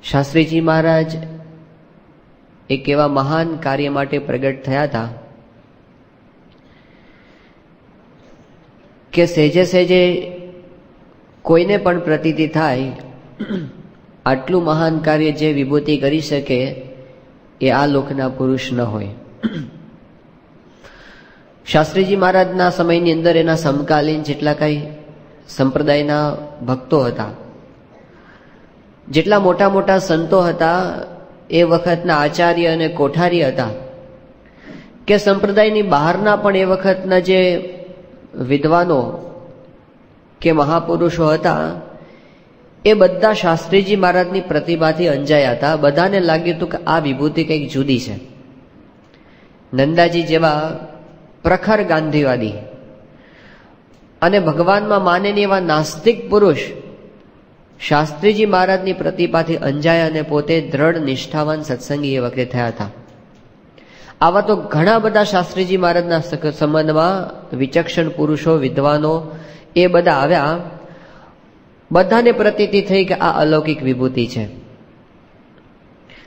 શાસ્ત્રીજી મહારાજ એક એવા મહાન કાર્ય માટે પ્રગટ થયા હતા કે સહેજે સહેજે કોઈને પણ પ્રતીતિ થાય આટલું મહાન કાર્ય જે વિભૂતિ કરી શકે એ આ લોકના પુરુષ ન હોય. શાસ્ત્રીજી મહારાજના સમયની અંદર એના સમકાલીન જેટલા કઈ સંપ્રદાયના ભક્તો હતા, જેટલા મોટા મોટા સંતો હતા, એ વખતના આચાર્ય અને કોઠારી હતા, કે સંપ્રદાયની બહારના પણ એ વખતના જે વિદ્વાનો કે મહાપુરુષો હતા, એ બધા શાસ્ત્રીજી મહારાજની પ્રતિભાથી અંજાયા હતા. બધાને લાગ્યું હતું કે આ વિભૂતિ કંઈક જુદી છે. નંદાજી જેવા પ્રખર ગાંધીવાદી અને ભગવાનમાં માને નહીં એવા નાસ્તિક પુરુષ શાસ્ત્રીજી મહારાજની પ્રતિભાથી અંજાયા અને પોતે દ્રઢ નિષ્ઠાવાન સત્સંગી એ વખતે થયા હતા. આવા તો ઘણા બધા શાસ્ત્રીજી મહારાજના સંબંધમાં વિચક્ષણ પુરુષો, વિદ્વાનો એ બધા આવ્યા. બધાને પ્રતીતિ થઈ કે આ અલૌકિક વિભૂતિ છે.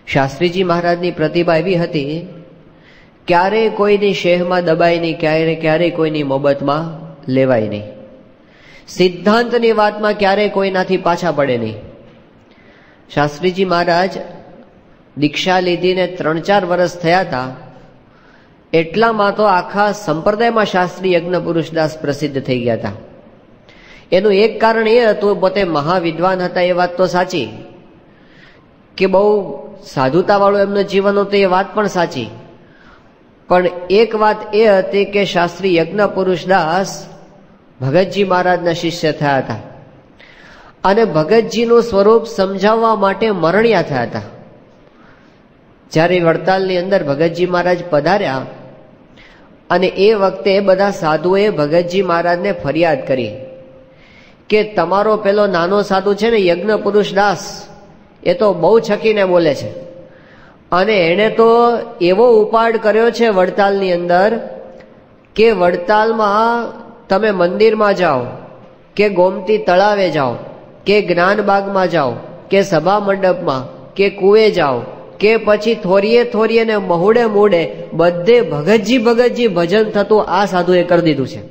શાસ્ત્રીજી મહારાજની પ્રતિભા એવી હતી, ક્યારેય કોઈની શેહમાં દબાય નહીં, ક્યારેય કોઈની મોબતમાં લેવાય નહીં, સિદ્ધાંતની વાતમાં ક્યારેય કોઈનાથી પાછા પડે નહીં. શાસ્ત્રીજી મહારાજ દીક્ષા લીધીને 3-4 વર્ષ થયા હતા, એટલામાં તો આખા સંપ્રદાયમાં શાસ્ત્રી યજ્ઞ પુરુષદાસ પ્રસિદ્ધ થઈ ગયા હતા. એનું એક કારણ એ હતું, પોતે મહાવિદ્વાન હતા એ વાત તો સાચી, કે બહુ સાધુતાવાળું એમનું જીવન હતું એ વાત પણ સાચી, પણ એક વાત એ હતી કે શાસ્ત્રી યજ્ઞ પુરુષદાસ ભગતજી મહારાજના શિષ્ય થયા હતા અને ભગતજીનું સ્વરૂપ સમજાવવા માટે મરણિયા થયા હતા. જ્યારે વડતાલની અંદર ભગતજી મહારાજ પધાર્યા અને એ વખતે બધા સાધુએ ભગતજી મહારાજને ફરિયાદ કરી કે તમારો પેલો નાનો સાધુ છે ને યજ્ઞ પુરુષદાસ, એ તો બહુ છકીને બોલે છે અને એણે તો એવો ઉપાડ કર્યો છે વડતાલની અંદર કે વડતાલમાં તમે મંદિરમાં જાઓ કે ગોમતી તળાવે જાઓ કે જ્ઞાનબાગમાં જાઓ કે સભા મંડપમાં કે કુએ જાઓ કે પછી થોરીએ ને મહુડે મૂડે બધે ભગતજી ભજન થતું આ સાધુએ કરી દીધું છે.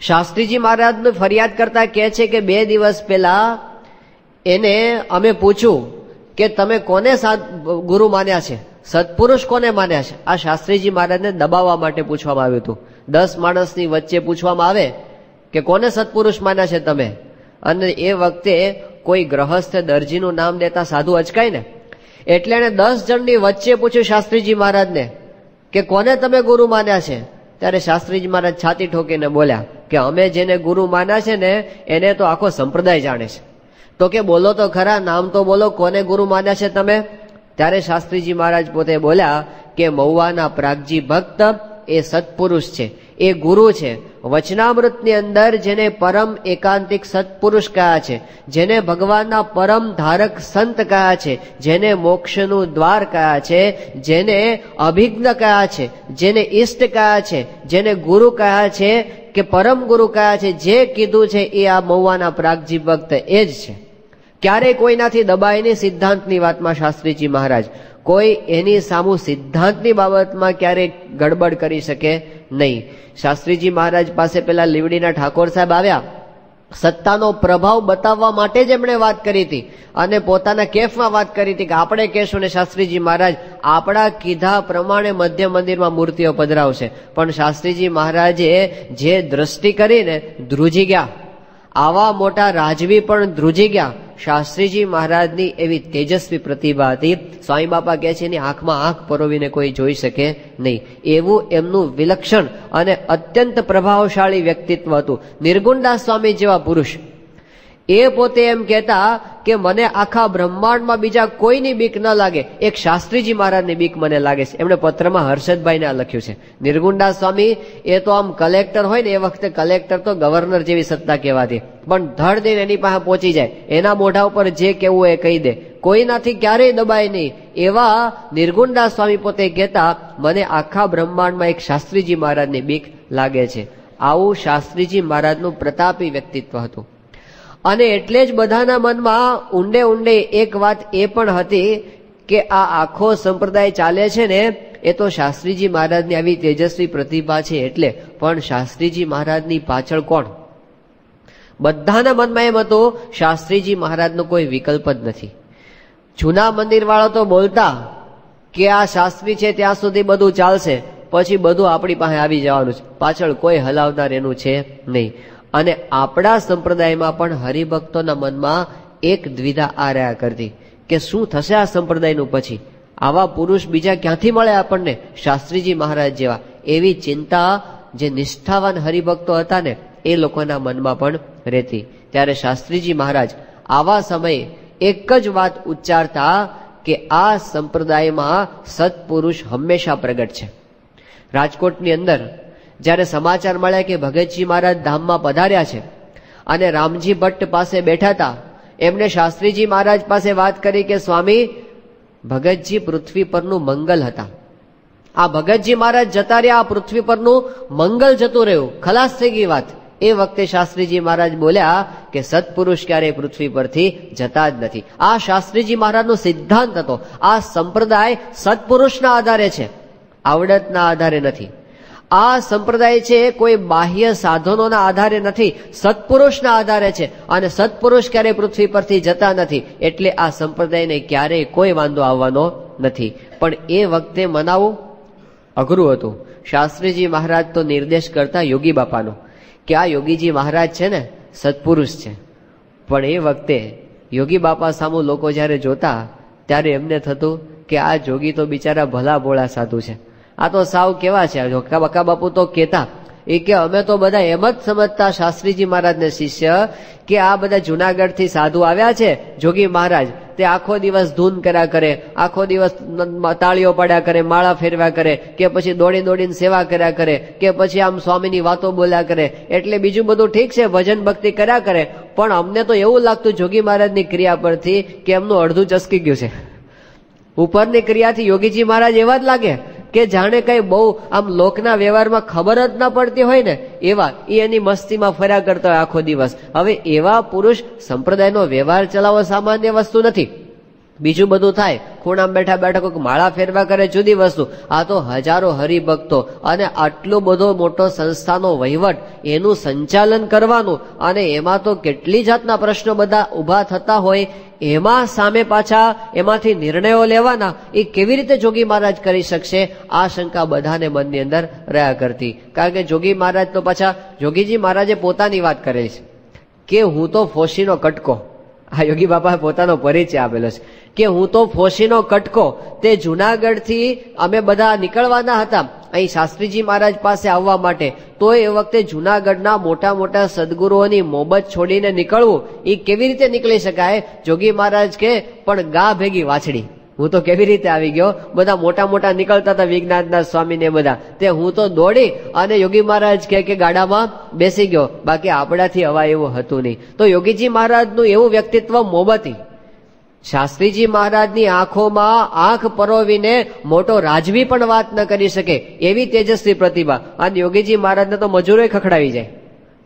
શાસ્ત્રીજી મહારાજને ફરિયાદ કરતા કહે છે કે 2 દિવસ પહેલા એને અમે પૂછ્યું કે તમે કોને ગુરુ માન્યા છે, સત્પુરુષ કોને માન્યા છે. આ શાસ્ત્રીજી મહારાજને દબાવવા માટે પૂછવામાં આવ્યું હતું. 10 માણસની વચ્ચે પૂછવામાં આવે કે કોને સત્પુરુષ માન્યા છે તમે, અને એ વખતે કોઈ ગ્રહસ્થ દરજીનું નામ લેતા સાધુ અચકાય ને, એટલે એને 10 જણની વચ્ચે પૂછ્યું શાસ્ત્રીજી મહારાજને કે કોને તમે ગુરુ માન્યા છે. ત્યારે શાસ્ત્રીજી મહારાજ છાતી ઠોકીને બોલ્યા કે અમે જેને ગુરુ માન્યા છે ને એને તો આખો સંપ્રદાય જાણે છે. તો કે બોલો તો ખરા, નામ તો બોલો, કોને ગુરુ માન્યા છે તમે. ત્યારે શાસ્ત્રીજી મહારાજ પોતે બોલ્યા કે મહુવાના પ્રાગજી ભક્ત એ સત્પુરુષ છે, એ ગુરુ છે. વચનામૃતની અંદર જેને પરમ એકાંતિક સત્પુરુષ કહ્યા છે, જેને ભગવાનના પરમ ધારક સંત કહ્યા છે, જેને મોક્ષનું દ્વાર કહ્યા છે, જેને અભિજ્ઞ કહ્યા છે, જેને ઈષ્ટ કહ્યા છે, જેને ગુરુ કહ્યા છે કે પરમ ગુરુ કહ્યા છે, જે કીધું છે એ આ મહુવાના પ્રાગજી ભક્ત એ જ છે. ક્યારેય કોઈનાથી દબાય નહીં સિદ્ધાંતની વાતમાં. શાસ્ત્રીજી મહારાજ કોઈ એની સામું સિદ્ધાંતની બાબતમાં ક્યારેય ગડબડ કરી શકે નહીં. શાસ્ત્રીજી મહારાજ પાસે પેલા લીવડીના ઠાકોર સાહેબ આવ્યા, સત્તાનો પ્રભાવ બતાવવા માટે જ એમણે વાત કરી હતી અને પોતાના કેફમાં વાત કરી હતી કે આપણે કહેશું ને શાસ્ત્રીજી મહારાજ આપણા કીધા પ્રમાણે મધ્ય મંદિરમાં મૂર્તિઓ પધરાવશે. પણ શાસ્ત્રીજી મહારાજે જે દ્રષ્ટિ કરીને ધ્રુજી ગયા, આવા મોટા રાજવી પણ ધ્રુજી ગયા. શાસ્ત્રીજી મહારાજની એવી તેજસ્વી પ્રતિભા હતી, સ્વામી બાપા કહે છે એની આંખમાં આંખ પરોવીને કોઈ જોઈ શકે નહીં, એવું એમનું વિલક્ષણ અને અત્યંત પ્રભાવશાળી વ્યક્તિત્વ હતું. નિર્ગુણદાસ સ્વામી જેવા પુરુષ એ પોતે એમ કહેતા કે મને આખા બ્રહ્માંડમાં બીજા કોઈની બીક ન લાગે, એક શાસ્ત્રીજી મહારાજની બીક મને લાગે છે. એમણે પત્રમાં હર્ષદભાઈને આ લખ્યું છે. નિર્ગુણદાસ સ્વામી એ તો આમ કલેક્ટર હોય ને, એ વખતે કલેક્ટર તો ગવર્નર જેવી સત્તા કહેવાતી, પણ ધડ દઈને એની પાસે પહોંચી જાય, એના મોઢા ઉપર જે કહેવું એ કહી દે, કોઈનાથી ક્યારેય દબાય નહીં. એવા નિર્ગુણદાસ સ્વામી પોતે કહેતા મને આખા બ્રહ્માંડમાં એક શાસ્ત્રીજી મહારાજની બીક લાગે છે. આવું શાસ્ત્રીજી મહારાજનું પ્રતાપી વ્યક્તિત્વ હતું. અને એટલે જ બધાના મનમાં ઊંડે ઊંડે એક વાત એ પણ હતી કે આ આખો સંપ્રદાય ચાલે છે ને એ તો શાસ્ત્રીજી મહારાજની આવી તેજસ્વી પ્રતિભા છે એટલે, પણ શાસ્ત્રીજી મહારાજની પાછળ કોણ? બધાના મનમાં એમ હતું શાસ્ત્રીજી મહારાજનો કોઈ વિકલ્પ જ નથી. જૂના મંદિર વાળા તો બોલતા કે આ શાસ્ત્રી છે ત્યાં સુધી બધું ચાલશે, પછી બધું આપણી પાસે આવી જવાનું છે, પાછળ કોઈ હલાવનાર એનું છે નહીં. અને આપણા સંપ્રદાયમાં પણ હરિભક્તોના મનમાં એક દ્વિધા આ રહ્યા કરતી કે શું થશે આ સંપ્રદાયનું પછી? આવા પુરુષ બીજા ક્યાંથી મળે આપણને શાસ્ત્રીજી મહારાજ જેવા? એવી ચિંતા જે નિષ્ઠાવાન હરિભક્તો હતા ને એ લોકોના મનમાં પણ રહેતી. ત્યારે શાસ્ત્રીજી મહારાજ આવા સમયે એક જ વાત ઉચ્ચારતા કે આ સંપ્રદાયમાં સત્પુરુષ હંમેશા પ્રગટ છે. રાજકોટની અંદર જ્યારે સમાચાર મળ્યા કે ભગતજી મહારાજ ધામમાં પધાર્યા છે અને રામજી ભટ્ટ પાસે બેઠા હતા, એમને શાસ્ત્રીજી મહારાજ પાસે વાત કરી કે સ્વામી, ભગતજી પૃથ્વી પરનું મંગલ હતા. આ ભગતજી મહારાજ જતા રહ્યા, આ પૃથ્વી પરનું મંગલ જતું રહ્યું, ખલાસ થઈ ગઈ વાત. એ વખતે શાસ્ત્રીજી મહારાજ બોલ્યા કે સત્પુરુષ ક્યારેય પૃથ્વી પરથી જતા જ નથી. આ શાસ્ત્રીજી મહારાજનો સિદ્ધાંત હતો. આ સંપ્રદાય સત્પુરુષના આધારે છે, આવડતના આધારે નથી. આ સંપ્રદાય છે કોઈ બાહ્ય સાધનોના આધારે નથી, સત્પુરુષના આધારે છે. અને સત્પુરુષ ક્યારેય પૃથ્વી પરથી જતા નથી, એટલે આ સંપ્રદાયને ક્યારેય કોઈ વાંધો આવવાનો નથી. પણ એ વખતે મનાવવું અઘરું હતું. શાસ્ત્રીજી મહારાજ તો નિર્દેશ કરતા યોગી બાપાનો કે આ યોગીજી મહારાજ છે ને સત્પુરુષ છે. પણ એ વખતે યોગી બાપા સામુ લોકો જ્યારે જોતા ત્યારે એમને થતું કે આ જોગી તો બિચારા ભલા ભોળા સાધુ છે, આ તો સાવ કેવા છે. બકા બાપુ તો કહેતા એ કે અમે તો બધા એમ જ સમજતા શાસ્ત્રીજી મહારાજને શિષ્ય કે આ બધા જુનાગઢથી સાધુ આવ્યા છે જોગી મહારાજ, તે આખો દિવસ ધૂન કર્યા કરે, આખો દિવસ તાળીઓ પડ્યા કરે, માળા ફેરવ્યા કરે, કે પછી દોડી દોડીને સેવા કર્યા કરે, કે પછી આમ સ્વામીની વાતો બોલ્યા કરે. એટલે બીજું બધું ઠીક છે, ભજન ભક્તિ કર્યા કરે, પણ અમને તો એવું લાગતું જોગી મહારાજની ક્રિયા પરથી કે એમનું અડધું ચસકી ગયું છે. ઉપરની ક્રિયાથી યોગીજી મહારાજ એવા જ લાગે કે જાણે કઈ બહુ આમ લોકના વ્યવહારમાં ખબર જ ના પડતી હોય ને એવા, એ એની મસ્તીમાં ફર્યા કરતા હોય આખો દિવસ. હવે એવા પુરુષ સંપ્રદાયનો વ્યવહાર ચલાવવો સામાન્ય વસ્તુ નથી. બીજું બધું થાય, ખૂણામાં બેઠા બેઠા કોઈક માળા ફેરવા કરે જુદી વસ્તુ. આ તો હજારો હરિભક્તો અને આટલો બધો મોટો સંસ્થાનો વહીવટ, એનું સંચાલન કરવાનું, અને એમાં તો કેટલી જાતના પ્રશ્નો બધા ઉભા થતા હોય, એમાં સામે પાછા એમાંથી નિર્ણયો લેવાના, એ કેવી રીતે જોગી મહારાજ કરી શકશે? આ શંકા બધાને મનની અંદર રહ્યા કરતી. કારણ કે જોગી મહારાજ તો પાછા જોગીજી મહારાજે પોતાની વાત કરે છે કે હું તો ફોશીનો કટકો, આ યોગી બાપાએ પોતાનો પરિચય આપેલો છે કે હું તો ફોશીનો કટકો. તે જુનાગઢથી અમે બધા નીકળવાના હતા અહીં શાસ્ત્રીજી મહારાજ પાસે આવવા માટે, તો એ વખતે જુનાગઢના મોટા મોટા સદગુરુઓની મોહબત છોડીને નીકળવું એ કેવી રીતે નીકળી શકાય? જોગી મહારાજ કે પણ ગા ભેગી વાછડી, હું તો કેવી રીતે આવી ગયો? બધા મોટા મોટા નીકળતા હતા વિજ્ઞાનદાસ સ્વામી ને બધા, તે હું તો દોડી અને યોગી મહારાજ કે ગાડામાં બેસી ગયો. બાકી આપણાથી અવાય એવું હતું નહીં. તો યોગીજી મહારાજનું એવું વ્યક્તિત્વ મોહબતી, શાસ્ત્રીજી મહારાજની આંખોમાં આંખ પરોવીને મોટો રાજવી પણ વાત ન કરી શકે એવી તેજસ્વી પ્રતિભા. અને યોગીજી મહારાજને તો મજૂરોય ખખડાવી જાય,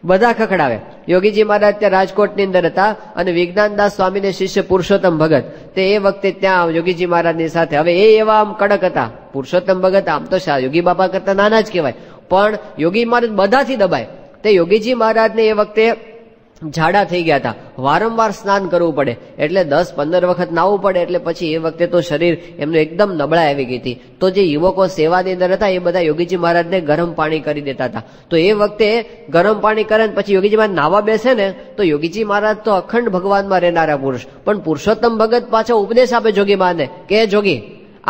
બધા ખખડાવે. યોગીજી મહારાજ ત્યાં રાજકોટની અંદર હતા અને વિજ્ઞાનદાસ સ્વામીને શિષ્ય પુરુષોત્તમ ભગત, તે એ વખતે ત્યાં યોગીજી મહારાજની સાથે. હવે એ એવા આમ કડક હતા. પુરુષોત્તમ ભગત આમ તો યોગી બાપા કરતા નાના જ કહેવાય, પણ યોગી મહારાજ બધાથી દબાય. તે યોગીજી મહારાજને એ વખતે ઝાડા થઈ ગયા હતા, વારંવાર સ્નાન કરવું પડે, એટલે 10-15 વખત નાહવું પડે. એટલે પછી એ વખતે તો શરીર એમનું એકદમ નબળાઈ આવી ગઈ હતી. તો જે યુવકો સેવાની અંદર હતા એ બધા યોગીજી મહારાજને ગરમ પાણી કરી દેતા હતા. તો એ વખતે ગરમ પાણી કરે ને પછી યોગીજી મહારાજ નાવા બેસે ને, તો યોગીજી મહારાજ તો અખંડ ભગવાનમાં રહેનારા પુરુષ, પણ પુરુષોત્તમ ભગત પાછો ઉપદેશ આપે જોગી મહારાજને કે જોગી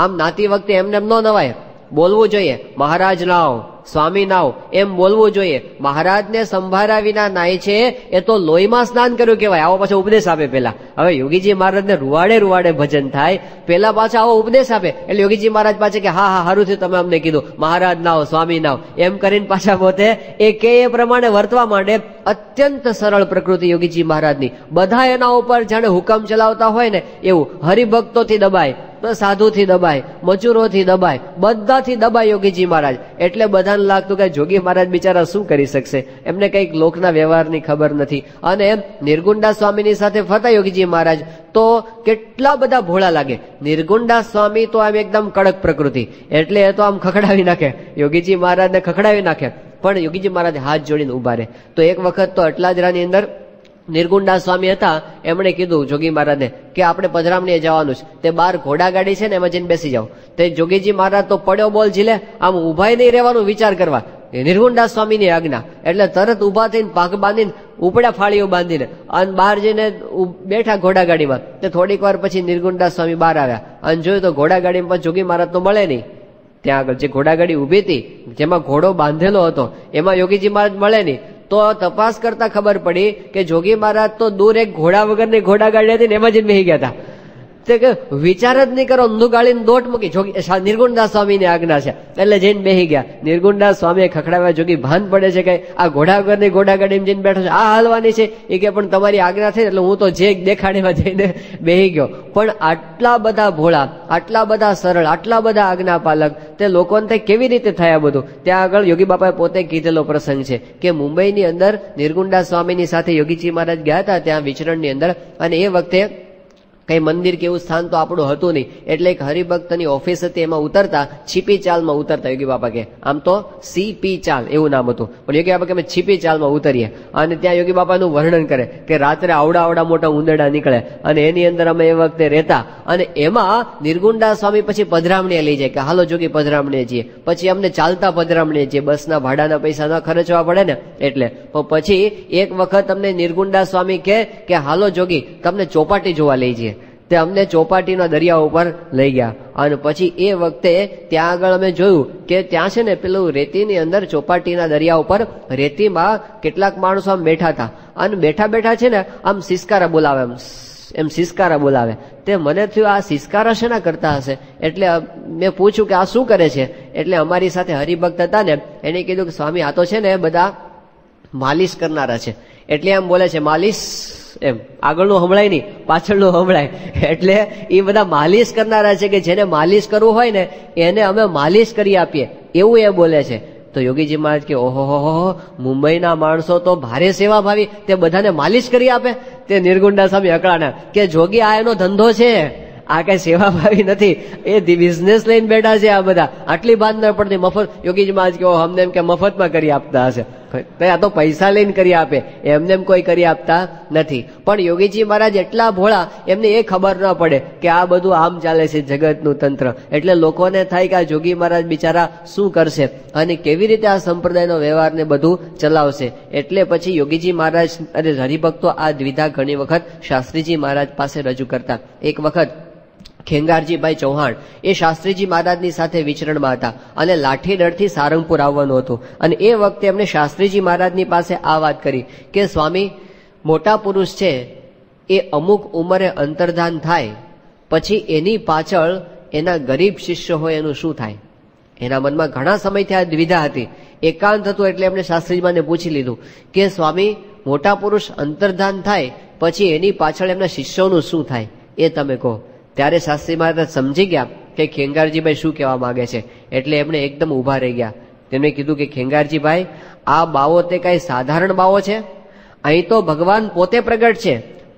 આમ નાતી વખતે એમને એમ ન નવાય, બોલવું જોઈએ મહારાજ નાવ, સ્વામી નાવ, એમ બોલવું જોઈએ. મહારાજને સંભાળ્યા વિના નાય છે એ તો લોહીમાં સ્નાન કર્યું કહેવાય. આવો પાછો ઉપદેશ આપે પેલા. હવે યોગીજી મહારાજને રૂવાડે રૂવાડે ભજન થાય, પેલા પાછા આવો ઉપદેશ આપે. એટલે યોગીજી મહારાજ પાછે કે હા હા સારું થયું તમે અમને કીધું, મહારાજ નાવ, સ્વામી નાવ, એમ કરીને પાછા પોતે એ કે એ પ્રમાણે વર્તવા માંડે. અત્યંત સરળ પ્રકૃતિ યોગીજી મહારાજની. બધા એના ઉપર જાણે હુકમ ચલાવતા હોય ને એવું, હરિભક્તોથી દબાય. તો તો સાધુથી દબાય, મજૂરોથી દબાય, બધાથી દબાય યોગીજી મહારાજ. એટલે બધાને લાગતું કે જોગી મહારાજ બિચારા શું કરી શકશે, એમને કંઈક લોકના વ્યવહારની ખબર નથી. અને એમ નિર્ગુણદાસ સ્વામીની સાથે ફરતા યોગીજી મહારાજ તો કેટલા બધા ભોળા લાગે. નિર્ગુણદાસ સ્વામી તો આમ એકદમ કડક પ્રકૃતિ, એટલે એ તો આમ ખખડાવી નાખે, યોગીજી મહારાજને ખખડાવી નાખે. પણ યોગીજી મહારાજ હાથ જોડીને ઉભા રહે. તો એક વખત તો અટલાજરાની અંદર નિર્ગુણદાસ સ્વામી હતા, એમણે કીધું જોગી મહારાજને કે આપણે પધરામણીએ જવાનું છે, તે બહાર ઘોડાગાડી છે ને એમાં જઈને બેસી જાઓ. તે જોગીજી મહારાજ તો પડ્યો બોલ ઝીલે, આમ ઉભાય નહીં રહેવાનું વિચાર કરવા. નિર્ગુણદાસ સ્વામીની આજ્ઞા એટલે તરત ઉભા થઈને પાક બાંધીને ઉપડા ફાળીઓ બાંધીને અને બહાર જઈને બેઠા ઘોડાગાડીમાં. તે થોડીક વાર પછી નિર્ગુણદાસ સ્વામી બહાર આવ્યા અને જોયું તો ઘોડાગાડીમાં જોગી મહારાજ તો મળે નહીં. ત્યાં આગળ જે ઘોડાગાડી ઉભી હતી, જેમાં ઘોડો બાંધેલો હતો, એમાં યોગીજી મહારાજ મળે નહીં. તો તપાસ કરતા ખબર પડી કે જોગી મહારાજ તો દૂર એક ઘોડા વગરની ઘોડાગાડી હતી ને એમાં જઈને બેસી ગયા હતા. તે કે વિચાર જ નહીં કરો, ઊંધું ગાળીને દોટ મૂકી, નિર્ગુણદાસ સ્વામીની આજ્ઞા છે એટલે જઈને બેસી ગયા. નિર્ગુણદાસ સ્વામીએ ખખડાવ્યા, જોગી ભાન પડે છે કે આ ઘોડા વગરની ઘોડાગાડીમાં જઈને બેઠો છે, આ હાલવાની છે. એ કે પણ તમારી આજ્ઞા થઈ એટલે હું તો જે દેખાડીમાં જઈને બેસી ગયો. પણ આટલા બધા ભોળા, આટલા બધા સરળ, આટલા બધા આજ્ઞા પાલક, તે લોકોને કેવી રીતે થયા બધું? ત્યાં આગળ યોગી બાપાએ પોતે કીધેલો પ્રસંગ છે કે મુંબઈની અંદર નિર્ગુણદાસ સ્વામીની સાથે યોગીજી મહારાજ ગયા હતા ત્યાં વિચરણની અંદર. અને એ વખતે કઈ મંદિર કે એવું સ્થાન તો આપણું હતું નહીં, એટલે એક હરિભક્તની ઓફિસ હતી, એમાં ઉતરતા છીપી ચાલમાં ઉતરતા. યોગી બાપા કે આમ તો સીપી ચાલ એવું નામ હતું, પણ યોગી બાપા કે અમે છીપી ચાલમાં ઉતરીએ. અને ત્યાં યોગી બાપાનું વર્ણન કરે કે રાત્રે આવડા મોટા ઉંદરડા નીકળે અને એની અંદર અમે એ વખતે રહેતા. અને એમાં નિર્ગુણદાસ સ્વામી પછી પધરામણીએ લઈ જાય કે હાલો જોગી પધરામણીએ જઈએ. પછી અમને ચાલતા પધરામણીએ જઈએ, બસના ભાડાના પૈસા ન ખર્ચવા પડે ને એટલે. પછી એક વખત અમને નિર્ગુણદાસ સ્વામી કે હાલો જોગી તમને ચોપાટી જોવા લઈ જઈએ. તે અમને ચોપાટીના દરિયા ઉપર લઈ ગયા. અને પછી એ વખતે ત્યાં આગળ અમે જોયું કે ત્યાં છે ને પેલું રેતીની અંદર ચોપાટીના દરિયા ઉપર રેતીમાં કેટલાક માણસો આમ બેઠા હતા. અને બેઠા બેઠા છે ને આમ સિસકારા બોલાવે, એમ સિસકારા બોલાવે. તે મને થયું આ સિસકારા શેના કરતા હશે? એટલે મેં પૂછ્યું કે આ શું કરે છે? એટલે અમારી સાથે હરિભક્ત હતા ને એને કીધું કે સ્વામી આ તો છે ને બધા માલિશ કરનારા છે. એટલે એમ બોલે છે માલિશ, એમ આગળનું સંભળાય નહીં, પાછળનું સંભળાય. એટલે એ બધા માલિશ કરનારા છે કે જેને માલિશ કરવું હોય ને એને અમે માલિશ કરી આપીએ, એવું એ બોલે છે. તો યોગીજી મહારાજ કે ઓહો, મુંબઈના માણસો તો ભારે સેવાભાવી, તે બધાને માલિશ કરી આપે. તે નિર્ગુણદાસ સ્વામી અકળાના કે જોગી આ એનો ધંધો છે, આ કઈ સેવાભાવી નથી, એ બિઝનેસ લઈને બેઠા છે આ બધા, આટલી બાદ ન પડતી મફત. યોગીજી મહારાજ કે અમને એમ કે મફતમાં કરી આપતા હશે, આ તો પૈસા લઈને કરી આપે, એમને એમ કોઈ કરી આપતા નથી. પણ યોગીજી મહારાજ એટલા ભોળા, એમને એ ખબર ન પડે કે આ બધું આમ ચાલે છે જગતનું તંત્ર. એટલે લોકોને થાય કે આ જોગી મહારાજ બિચારા શું કરશે અને કેવી રીતે આ સંપ્રદાયનો વ્યવહારને બધું ચલાવશે. એટલે પછી યોગીજી મહારાજ અને હરિભક્તો આ દ્વિધા ઘણી વખત શાસ્ત્રીજી મહારાજ પાસે રજૂ કરતા. એક વખત ખેંગારજીભાઈ ચૌહાણ એ શાસ્ત્રીજી મહારાજની સાથે વિચરણમાં હતા અને લાઠીદળથી સારંગપુર આવવાનું હતું. અને એ વખતે એમણે શાસ્ત્રીજી મહારાજની પાસે આ વાત કરી કે સ્વામી, મોટા પુરુષ છે એ અમુક ઉંમરે અંતર્ધાન થાય પછી એની પાછળ એના ગરીબ શિષ્ય હોય એનું શું થાય? એના મનમાં ઘણા સમયથી આ દ્વિધા હતી. એકાંત હતું એટલે એમણે શાસ્ત્રીજીને પૂછી લીધું કે સ્વામી, મોટા પુરુષ અંતર્ધાન થાય પછી એની પાછળ એમના શિષ્યોનું શું થાય એ તમે કહો. ત્યારે શાસ્ત્રી મહારાજ સમજી ગયા કે ખેંગારજીભાઈ શું કહેવા માંગે છે. એટલે એમણે એકદમ ઊભા રહી ગયા. તેમણે કીધું કે ખેંગારજીભાઈ, આ બાવો તે કઈ સાધારણ બાવો છે? અહીં તો ભગવાન પોતે પ્રગટ છે,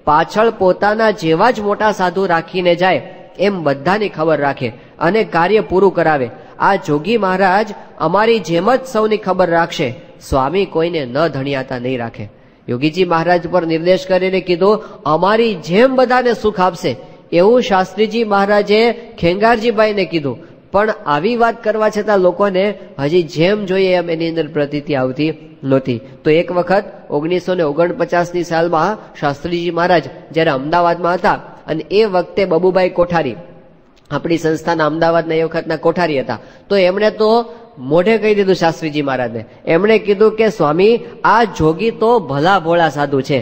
પાછળ પોતાના જેવા જ મોટા સાધુ રાખીને જાય એમ બધાની ખબર રાખે અને કાર્ય પૂરું કરાવે. આ જોગી મહારાજ અમારી જેમ જ સૌની ખબર રાખશે, સ્વામી કોઈને ન ધણિયાતા નહીં રાખે. યોગીજી મહારાજ પર નિર્દેશ કરીને કીધું અમારી જેમ બધાને સુખ આપશે, એવું શાસ્ત્રીજી મહારાજે ખેંગારજીભાઈને કીધું. પણ આવી વાત કરવા છતાં લોકોને હજી જેમ જોઈએ એમ એની અંદર પ્રતીતિ આવતી નહોતી. તો એક વખત 1949ની સાલમાં શાસ્ત્રીજી મહારાજ જ્યારે અમદાવાદમાં હતા અને એ વખતે બબુભાઈ કોઠારી આપણી સંસ્થાના અમદાવાદના એ વખતના કોઠારી હતા. તો એમણે તો મોઢે કહી દીધું શાસ્ત્રીજી મહારાજને. એમણે કીધું કે સ્વામી, આ જોગી તો ભલા ભોળા સાધુ છે,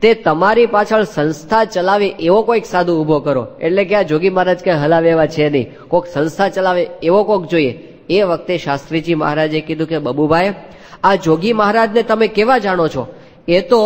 તે તમારી પાછળ સંસ્થા ચલાવે એવો કોઈક સાધુ ઉભો કરો. એટલે કે આ જોગી મહારાજ કઈ હલાવે એવા છે નહીં, કોઈક સંસ્થા ચલાવે એવો કોઈક જોઈએ. એ વખતે શાસ્ત્રીજી મહારાજે કીધું કે બબુભાઈ, આ જોગી મહારાજને તમે કેવા જાણો છો? એ તો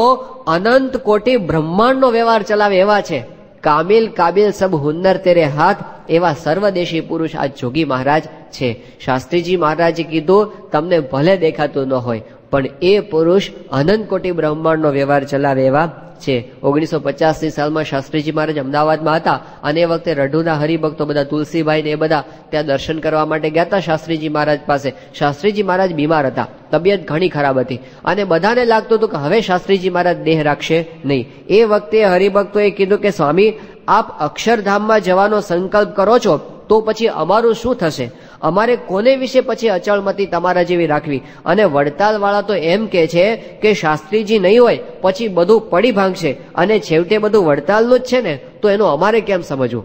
અનંત કોટી બ્રહ્માંડનો વ્યવહાર ચલાવે એવા છે. કામિલ કાબિલ સબ હુન્નર તેરે હાથ, એવા સર્વદેશી પુરુષ આ જોગી મહારાજ છે. શાસ્ત્રીજી મહારાજે કીધું તમને ભલે દેખાતું ન હોય પણ એ પુરુષ અનંત કોટી બ્રહ્માંડનો વ્યવહાર ચલાવે એવા છે. 1950ની સાલમાં શાસ્ત્રીજી મહારાજ અમદાવાદમાં હતા અને એ વખતે રઢુના હરિભક્તો બધા તુલસીભાઈ ને એ બધા ત્યાં દર્શન કરવા માટે ગયા હતા શાસ્ત્રીજી મહારાજ પાસે. શાસ્ત્રીજી મહારાજ બીમાર હતા, તબિયત ઘણી ખરાબ હતી અને બધાને લાગતું હતું કે હવે શાસ્ત્રીજી મહારાજ દેહ રાખશે નહીં. એ વખતે હરિભક્તોએ કીધું કે સ્વામી આપ અક્ષરધામમાં જવાનો સંકલ્પ કરો છો તો પછી અમારું શું થશે? અમારે કોને વિશે પછી અચળમતી તમારા જેવી રાખવી? અને વડતાલ વાળા તો એમ કે છે કે શાસ્ત્રીજી નહીં હોય પછી બધું પડી ભાંગશે અને છેવટે બધું વડતાલનું જ છે ને, તો એનું અમારે કેમ સમજવું?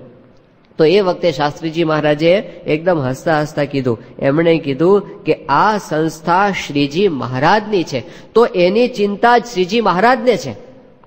તો એ વખતે શાસ્ત્રીજી મહારાજે એકદમ હસતા હસતા કીધું, એમણે કીધું કે આ સંસ્થા શ્રીજી મહારાજની છે તો એની ચિંતા જ શ્રીજી મહારાજને છે.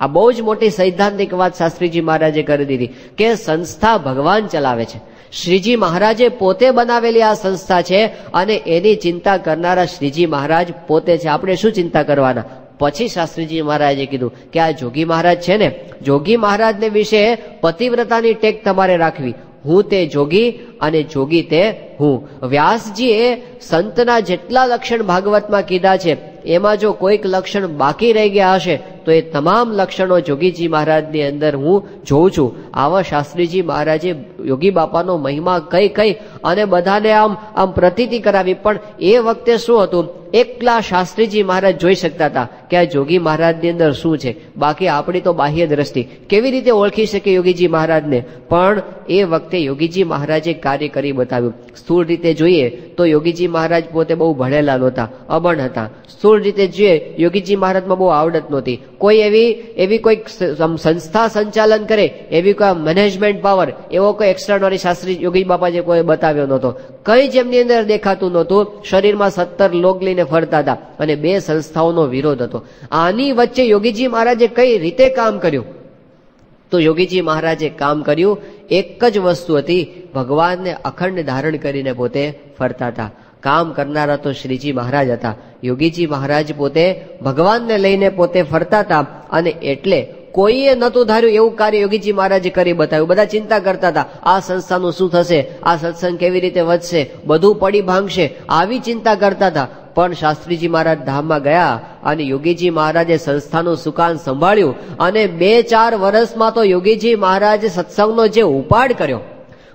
આ બહુ જ મોટી સૈદ્ધાંતિક વાત શાસ્ત્રીજી મહારાજે કરી દીધી કે સંસ્થા ભગવાન ચલાવે છે. શ્રીજી મહારાજે પોતે બનાવેલી આ સંસ્થા છે અને એની ચિંતા કરનારા શ્રીજી મહારાજ પોતે છે. આપણે શું ચિંતા કરવાના? પછી શાસ્ત્રીજી મહારાજે કીધું કે આ જોગી મહારાજ છે ને, જોગી મહારાજને વિશે પતિવ્રતાની ટેક તમારે રાખવી. હું તે જોગી અને જોગી તે હું. વ્યાસજીએ સંતના જેટલા લક્ષણ ભાગવતમાં કીધા છે એમાં જો કોઈક લક્ષણ બાકી રહી ગયા હશે તો એ તમામ લક્ષણો જોગીજી મહારાજની અંદર હું જોઉં છું. આવા શાસ્ત્રીજી મહારાજે યોગી બાપાનો મહિમા કઈ કઈ અને બધાને આમ પ્રતીતિ કરાવી. પણ એ વખતે શું હતું, એકલા શાસ્ત્રીજી મહારાજ જોઈ શકતા હતા કે આ જોગી મહારાજની અંદર શું છે. બાકી આપણી તો બાહ્ય દ્રષ્ટિ કેવી રીતે ઓળખી શકે યોગીજી મહારાજને? પણ એ વખતે યોગીજી મહારાજે કાર્ય કરી બતાવ્યું. સ્થૂળ રીતે જોઈએ તો યોગીજી મહારાજ પોતે બહુ ભણેલા નહોતા, અભણ હતા. સ્થૂળ રીતે જોઈએ યોગીજી મહારાજમાં બહુ આવડત નહોતી. કોઈ એવી કોઈ સંસ્થા સંચાલન કરે એવી કોઈ મેનેજમેન્ટ પાવર એવો કોઈ એક્સ્ટ્રાઓર્ડિનરી શાસ્ત્રી યોગી બાપાએ કોઈ બતાવ્યો નહોતો. કઈ જ એમની અંદર દેખાતું નહોતું. શરીરમાં 17 લોગ લઈને ફરતા હતા અને 2 સંસ્થાઓનો વિરોધ હતો. આની વચ્ચે યોગીજી મહારાજે કઈ રીતે કામ કર્યું? તો યોગીજી મહારાજે કામ કર્યું એક જ વસ્તુ હતી, ભગવાનને અખંડ ધારણ કરીને પોતે ફરતા હતા. કામ કરનારા તો શ્રીજી મહારાજ હતા. યોગીજી મહારાજ પોતે ભગવાનને લઈને પોતે ફરતા હતા અને એટલે કોઈએ નતું ધાર્યું એવું કાર્ય યોગીજી મહારાજે કરી બતાવ્યું. બધા ચિંતા કરતા હતા આ સંસ્થાનું શું થશે, આ સત્સંગ કેવી રીતે વધશે, બધું પડી ભાંગશે, આવી ચિંતા કરતા હતા. પણ શાસ્ત્રીજી મહારાજ ધામમાં ગયા અને યોગીજી મહારાજે સંસ્થાનું સુકાન સંભાળ્યું અને 2-4 વર્ષમાં તો યોગીજી મહારાજે સત્સંગનો જે ઉપાડ કર્યો,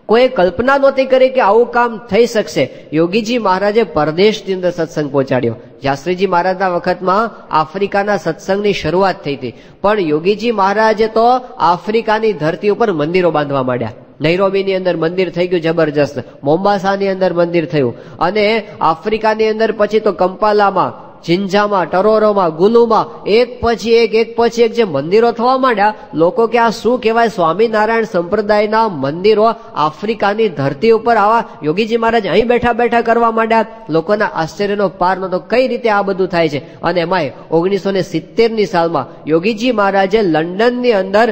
કોઈ કલ્પના નહોતી કરી કે આવું કામ થઈ શકશે. યોગીજી મહારાજે પરદેશની અંદર સત્સંગ પહોંચાડ્યો. શાસ્ત્રીજી મહારાજના વખતમાં આફ્રિકાના સત્સંગની શરૂઆત થઈ હતી, પણ યોગીજી મહારાજે તો આફ્રિકાની ધરતી ઉપર મંદિરો બાંધવા માંડ્યા. નૈરોબીની અંદર મંદિર થઈ ગયું જબરજસ્ત, મોમ્બાસાની અંદર મંદિર થયું અને આફ્રિકાની અંદર પછી તો કંપાલામાં, જિંજામાં, ટરોરોમાં, ગુલુમાં એક પછી એક જે મંદિરો થવા માંડ્યા. લોકો કે આ શું કહેવાય, સ્વામિનારાયણ સંપ્રદાયના મંદિરો આફ્રિકાની ધરતી ઉપર આવા યોગીજી મહારાજ અહીં બેઠા બેઠા કરવા માંડ્યા. લોકોના આશ્ચર્યનો પાર નહોતો, કઈ રીતે આ બધું થાય છે. અને એમાંય 1970ની સાલમાં યોગીજી મહારાજે લંડનની અંદર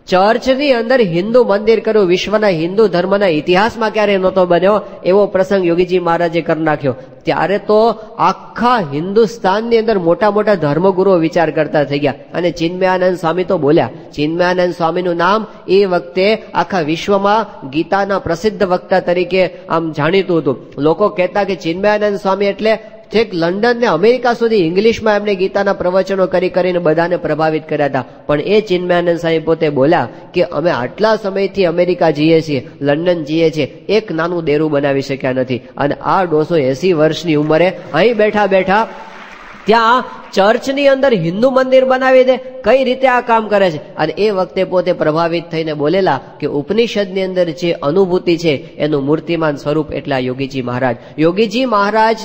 ચર્ચની અંદર હિન્દુ મંદિર કર્યું. વિશ્વના હિન્દુ ધર્મના ઇતિહાસમાં ક્યારેય નહોતો બન્યો એવો પ્રસંગ યોગીજી મહારાજે કરી નાખ્યો. ત્યારે તો આખા હિન્દુસ્તાનની અંદર મોટા મોટા ધર્મગુરુઓ વિચાર કરતા થઈ ગયા અને ચિન્મયાનંદ સ્વામી તો બોલ્યા. ચિન્મયાનંદ સ્વામીનું નામ એ વખતે આખા વિશ્વમાં ગીતાના પ્રસિદ્ધ વક્તા તરીકે આમ જાણીતું હતું. લોકો કહેતા કે ચિન્મયાનંદ સ્વામી એટલે છેક લંડન ને અમેરિકા સુધી ઇંગ્લિશમાં એમને ગીતાના પ્રવચનો કરીને બધાને પ્રભાવિત કર્યા હતા. પણ એ ચિન્મયાનંદ સાહેબ પોતે બોલ્યા કે અમે આટલા સમયથી અમેરિકા જઈએ છીએ, લંડન જઈએ છીએ, એક નાનું દેરું બનાવી શક્યા નથી. અને આ 280 વર્ષની ઉંમરે અહીં બેઠા બેઠા ત્યાં ચર્ચની અંદર હિન્દુ મંદિર બનાવી દે, કઈ રીતે આ કામ કરે છે. અને એ વખતે પોતે પ્રભાવિત થઈને બોલેલા કે ઉપનિષદની અંદર જે અનુભૂતિ છે એનું મૂર્તિમાન સ્વરૂપ એટલા યોગીજી મહારાજ. યોગીજી મહારાજ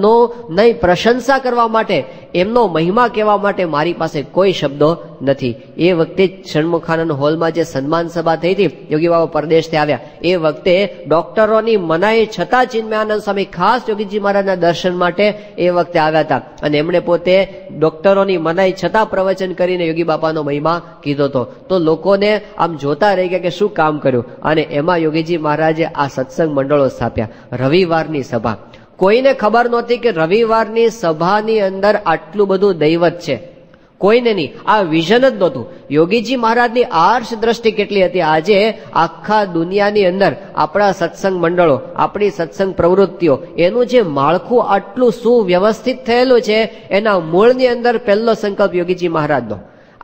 નો નહીં પ્રશંસા કરવા માટે, એમનો મહિમા કહેવા માટે મારી પાસે કોઈ શબ્દો નથી. એ વખતે ષણમુખાનંદ હોલમાં જે સન્માન સભા થઈ હતી, યોગી બાબા પરદેશથી આવ્યા, એ વખતે ડોક્ટરોની મનાઈ છતાં ચિન્મયાનંદ સ્વામી ખાસ યોગીજી મહારાજના દર્શન માટે એ વખતે આવ્યા હતા. અને એમણે પોતે ડોક્ટરોની મનાઈ છતાં પ્રવચન કરીને યોગી બાપાનો મહિમા કીધો હતો. તો લોકોને આમ જોતા રહી ગયા કે શું કામ કર્યું. અને એમાં યોગીજી મહારાજે આ સત્સંગ મંડળો સ્થાપ્યા. રવિવારની સભા, કોઈને ખબર નહોતી કે રવિવારની સભાની અંદર આટલું બધું દૈવત છે. કોઈને નહીં. આ વિઝન જ નહોતું. યોગીજી મહારાજની આર્ષ દ્રષ્ટિ કેટલી હતી. આજે આખા દુનિયાની અંદર આપણા સત્સંગ મંડળો, આપણી સત્સંગ પ્રવૃત્તિઓ, એનું જે માળખું આટલું સુવ્યવસ્થિત થયેલું છે, એના મૂળની અંદર પહેલો સંકલ્પ યોગીજી મહારાજનો.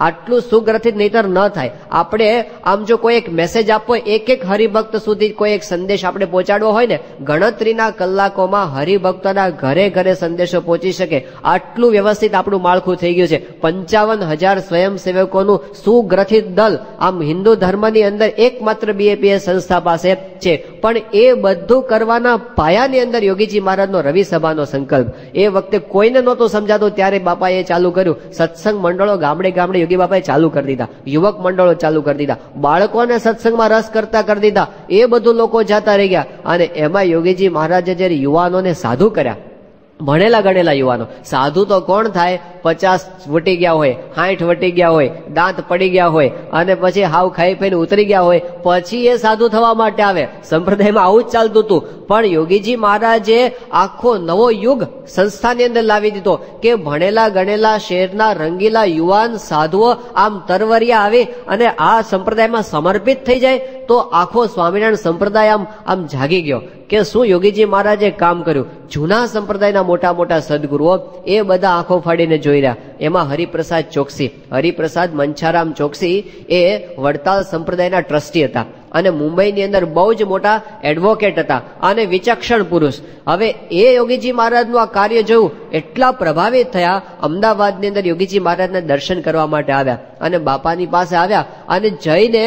આટલું સુગ્રથિત નહીતર ન થાય. આપણે આમ જો કોઈ એક મેસેજ આપવો, એક એક હરિભક્ત સુધી કોઈ એક સંદેશ આપણે પહોંચાડવો હોય ને, ગણતરીના કલાકોમાં હરિભક્તોના ઘરે ઘરે સંદેશો પહોંચી શકે. આટલું વ્યવસ્થિત આપણું માળખું થઈ ગયું છે. 55,000 સ્વયંસેવકોનું સુગ્રથિત દલ આમ હિન્દુ ધર્મની અંદર એકમાત્ર BAPS સંસ્થા પાસે છે. પણ એ બધું કરવાના પાયાની અંદર યોગીજી મહારાજનો રવિ સભાનો સંકલ્પ. એ વખતે કોઈને નહોતું સમજાતું, ત્યારે બાપાએ ચાલુ કર્યું. સત્સંગ મંડળો ગામડે ગામડે યોગી બાપાએ ચાલુ કરી દીધા. યુવક મંડળો ચાલુ કરી દીધા. બાળકોને સત્સંગમાં રસ કરતા કરી દીધા. એ બધું લોકો જતા રહી ગયા. અને એમાં યોગીજી મહારાજે જ્યારે યુવાનોને સાધુ કર્યા, ભણેલા ગણેલા યુવાનો. સાધુ તો કોણ થાય? 50 વટી ગયા હોય, 60 વટી ગયા હોય, દાંત પડી ગયા હોય, અને પછી હાવ ખાઈ પીને ઉતરી ગયા હોય, પછી એ સાધુ થવા માટે આવે. સંપ્રદાયમાં આવું જ ચાલતું હતું. પણ યોગીજી મહારાજે આખો નવો યુગ સંસ્થાની અંદર લાવી દીધો કે ભણેલા ગણેલા શહેરના રંગીલા યુવાન સાધુઓ આમ તરવરિયા આવે અને આ સંપ્રદાયમાં સમર્પિત થઈ જાય તો આખો સ્વામિનારાયણ સંપ્રદાય આમ જાગી ગયો. કે શું યોગીજી મહારાજે કામ કર્યું. જૂના સંપ્રદાયના મોટા મોટા સદગુરુઓ એ બધા આંખો ફાડીને જોઈ રહ્યા. એમાં હરિપ્રસાદ ચોકસી, હરિપ્રસાદ મંછારામ ચોકસી એ વડતાલ સંપ્રદાયના ટ્રસ્ટી હતા અને મુંબઈની અંદર બહુ જ મોટા એડવોકેટ હતા અને વિચક્ષણ પુરુષ. હવે એ યોગીજી મહારાજનું આ કાર્ય જોયું, એટલા પ્રભાવિત થયા. અમદાવાદની અંદર યોગીજી મહારાજના દર્શન કરવા માટે આવ્યા અને બાપાની પાસે આવ્યા અને જઈને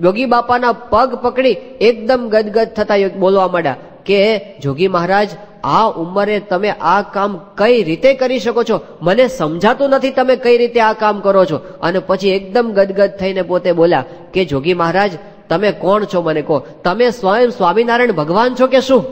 યોગી બાપાના પગ પકડી એકદમ ગદગદ થતા બોલવા માંડ્યા કે જોગી મહારાજ, આ ઉંમરે તમે આ કામ કઈ રીતે કરી શકો છો? મને સમજાતું નથી તમે કઈ રીતે આ કામ કરો છો. અને પછી એકદમ ગદગદ થઈને પોતે બોલ્યા કે જોગી મહારાજ, તમે કોણ છો મને કહો? તમે સ્વયં સ્વામિનારાયણ ભગવાન છો કે શું?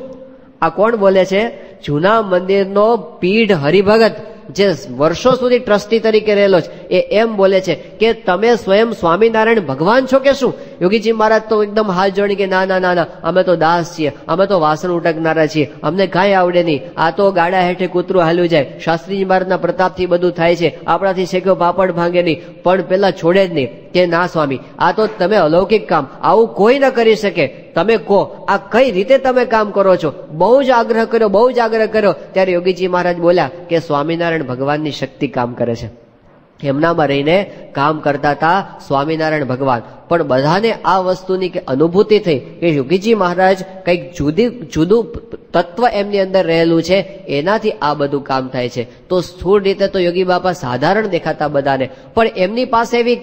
આ કોણ બોલે છે? જૂના મંદિરનો પીઢ હરિભગત જે વર્ષો સુધી ટ્રસ્ટી તરીકે રહેલો છે, એ એમ બોલે છે કે તમે સ્વયં સ્વામિનારાયણ ભગવાન છો કે શું? યોગીજી મહારાજ તો એકદમ હાથ જોડી કે ના ના ના ના, અમે તો દાસ છીએ, અમે તો વાસણ ઉટકનારા છીએ, અમને કાંઈ આવડે નહીં, આ તો ગાડા હેઠે કૂતરું હાલ્યું જાય. શાસ્ત્રીજી મહારાજના પ્રતાપથી બધું થાય છે, આપણાથી શેક્યો પાપડ ભાંગે નહીં. પણ પેલા છોડે જ નહીં કે ના સ્વામી, આ તો તમે અલૌકિક કામ, આવું કોઈ ન કરી શકે. તમે કહો આ કઈ રીતે તમે કામ કરો છો? બહુ જ આગ્રહ કર્યો, બહુ જ આગ્રહ કર્યો. ત્યારે યોગીજી મહારાજ બોલ્યા કે સ્વામિનારાયણ ભગવાનની શક્તિ કામ કરે છે. એમનામાં રહીને કામ કરતા હતા સ્વામિનારાયણ ભગવાન. પણ બધાને આ વસ્તુની કે અનુભૂતિ થઈ કે યોગીજી મહારાજ કંઈક જુદું તત્વ એમની અંદર રહેલું છે, એનાથી આ બધું કામ થાય છે. તો સ્થૂળ રીતે તો યોગી બાપા સાધારણ દેખાતા બધાને, પણ એમની પાસે એવી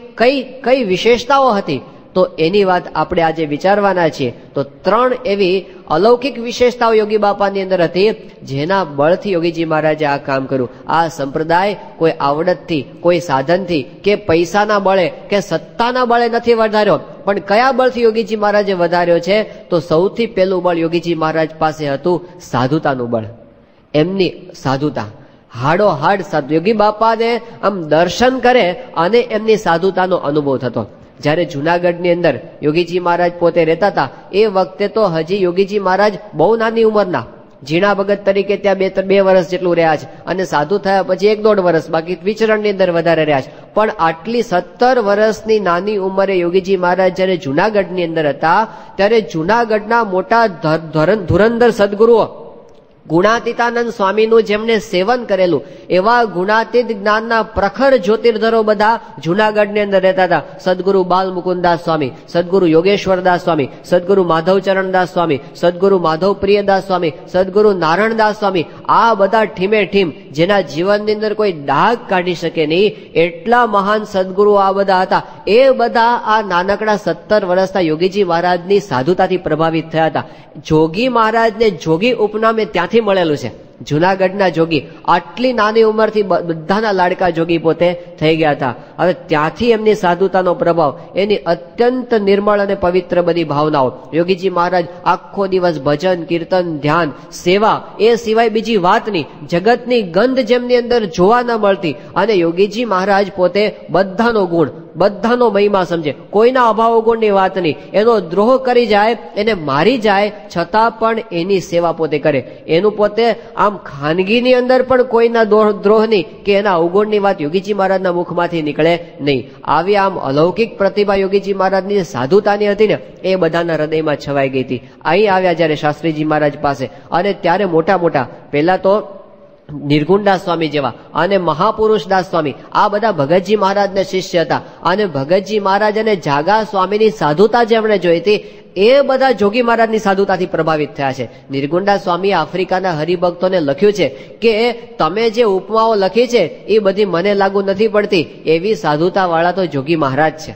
કઈ વિશેષતાઓ હતી, તો એની વાત આપણે આજે વિચારવાના છીએ. તો 3 એવી અલૌકિક વિશેષતાઓ યોગી બાપાની અંદર હતી, જેના બળથી યોગીજી મહારાજે આ કામ કર્યું. આ સંપ્રદાય કોઈ આવડતથી, કોઈ સાધનથી કે પૈસાના બળે કે સત્તાના બળે નથી વધાર્યો. પણ કયા બળથી યોગીજી મહારાજે વધાર્યો છે? તો સૌથી પહેલું બળ યોગીજી મહારાજ પાસે હતું સાધુતાનું બળ. એમની સાધુતા હાડો હાડ સાધુ. યોગી બાપાને આમ દર્શન કરે અને એમની સાધુતાનો અનુભવ થતો. જયારે જુનાગઢની અંદર યોગીજી મહારાજ પોતે રહેતા હતા, એ વખતે તો હજી યોગીજી મહારાજ બહુ નાની ઉંમરના ઝીણા ભગત તરીકે ત્યાં 2 વર્ષ જેટલું રહ્યા છે અને સાધુ થયા પછી 1-1.5 વર્ષ, બાકી વિચરણની અંદર વધારે રહ્યા છે. પણ આટલી 17 વર્ષની નાની ઉંમરે યોગીજી મહારાજ જયારે જુનાગઢની અંદર હતા, ત્યારે જુનાગઢના મોટા ધુરંધર સદગુરુઓ ગુણાતીતાનંદ સ્વામીનું જેમને સેવન કરેલું એવા ગુણાતીત જ્ઞાનના પ્રખર જ્યોતિર્ધરો બધા જુનાગઢની અંદર રહેતા હતા. સદગુરુ બાલ મુકુદાસ સ્વામી, સદગુરુ યોગેશ્વરદાસ સ્વામી, સદગુરુ માધવચરણદાસ સ્વામી, સદગુરુ માધવ પ્રિયદાસ સ્વામી, સદગુરુ નારાયણદાસ સ્વામી, આ બધા ઠીમે ઠીમ જેના જીવનની અંદર કોઈ ડાઘ કાઢી શકે નહીં, એટલા મહાન સદગુરુ આ બધા હતા. એ બધા આ નાનકડા 17 વર્ષના યોગીજી મહારાજની સાધુતાથી પ્રભાવિત થયા હતા. જોગી મહારાજને જોગી ઉપનામે ત્યાંથી મળેલું છે. જુનાગઢના જોગી આટલી નાની ઉંમરથી બધાના લાડકા જોગી પોતે થઈ ગયા હતા. હવે ત્યાંથી એમની સાધુતાનો પ્રભાવ, એની અત્યંત નિર્મળ અને પવિત્ર બધી ભાવનાઓ. યોગીજી મહારાજ આખો દિવસ ભજન, કીર્તન, ધ્યાન, સેવા, એ સિવાય બીજી વાત નહીં. જગતની ગંધ જેમની અંદર જોવા ન મળતી. અને યોગીજી મહારાજ પોતે બધાનો ગુણ, બધાનો મહિમા સમજે, કોઈના અભાવ ગુણની વાત નહીં. એનો દ્રોહ કરી જાય, એને મારી જાય, છતાં પણ એની સેવા પોતે કરે. એનું પોતે આમ આમ ખાનગીની અંદર પણ કોઈના દ્રોહની કે એના અવગુણની વાત યોગીજી મહારાજના મુખમાંથી નીકળે નહીં. આવી આમ અલૌકિક પ્રતિભા યોગીજી મહારાજની જે સાધુતાની હતી ને એ બધાના હૃદયમાં છવાઈ ગઈ હતી. અહીં આવ્યા જયારે શાસ્ત્રીજી મહારાજ પાસે, અને ત્યારે મોટા મોટા પહેલા તો નિર્ગુણદાસ સ્વામી જેવા અને મહાપુરુષદાસ સ્વામી આ બધા ભગતજી મહારાજના શિષ્ય હતા. અને ભગતજી મહારાજ અને જાગા સ્વામીની સાધુતા જેમણે જોઈ હતી એ બધા જોગી મહારાજની સાધુતાથી પ્રભાવિત થયા છે. નિર્ગુણદાસ સ્વામીએ આફ્રિકાના હરિભક્તોને લખ્યું છે કે તમે જે ઉપમાઓ લખી છે એ બધી મને લાગુ નથી પડતી, એવી સાધુતા વાળા તો જોગી મહારાજ છે.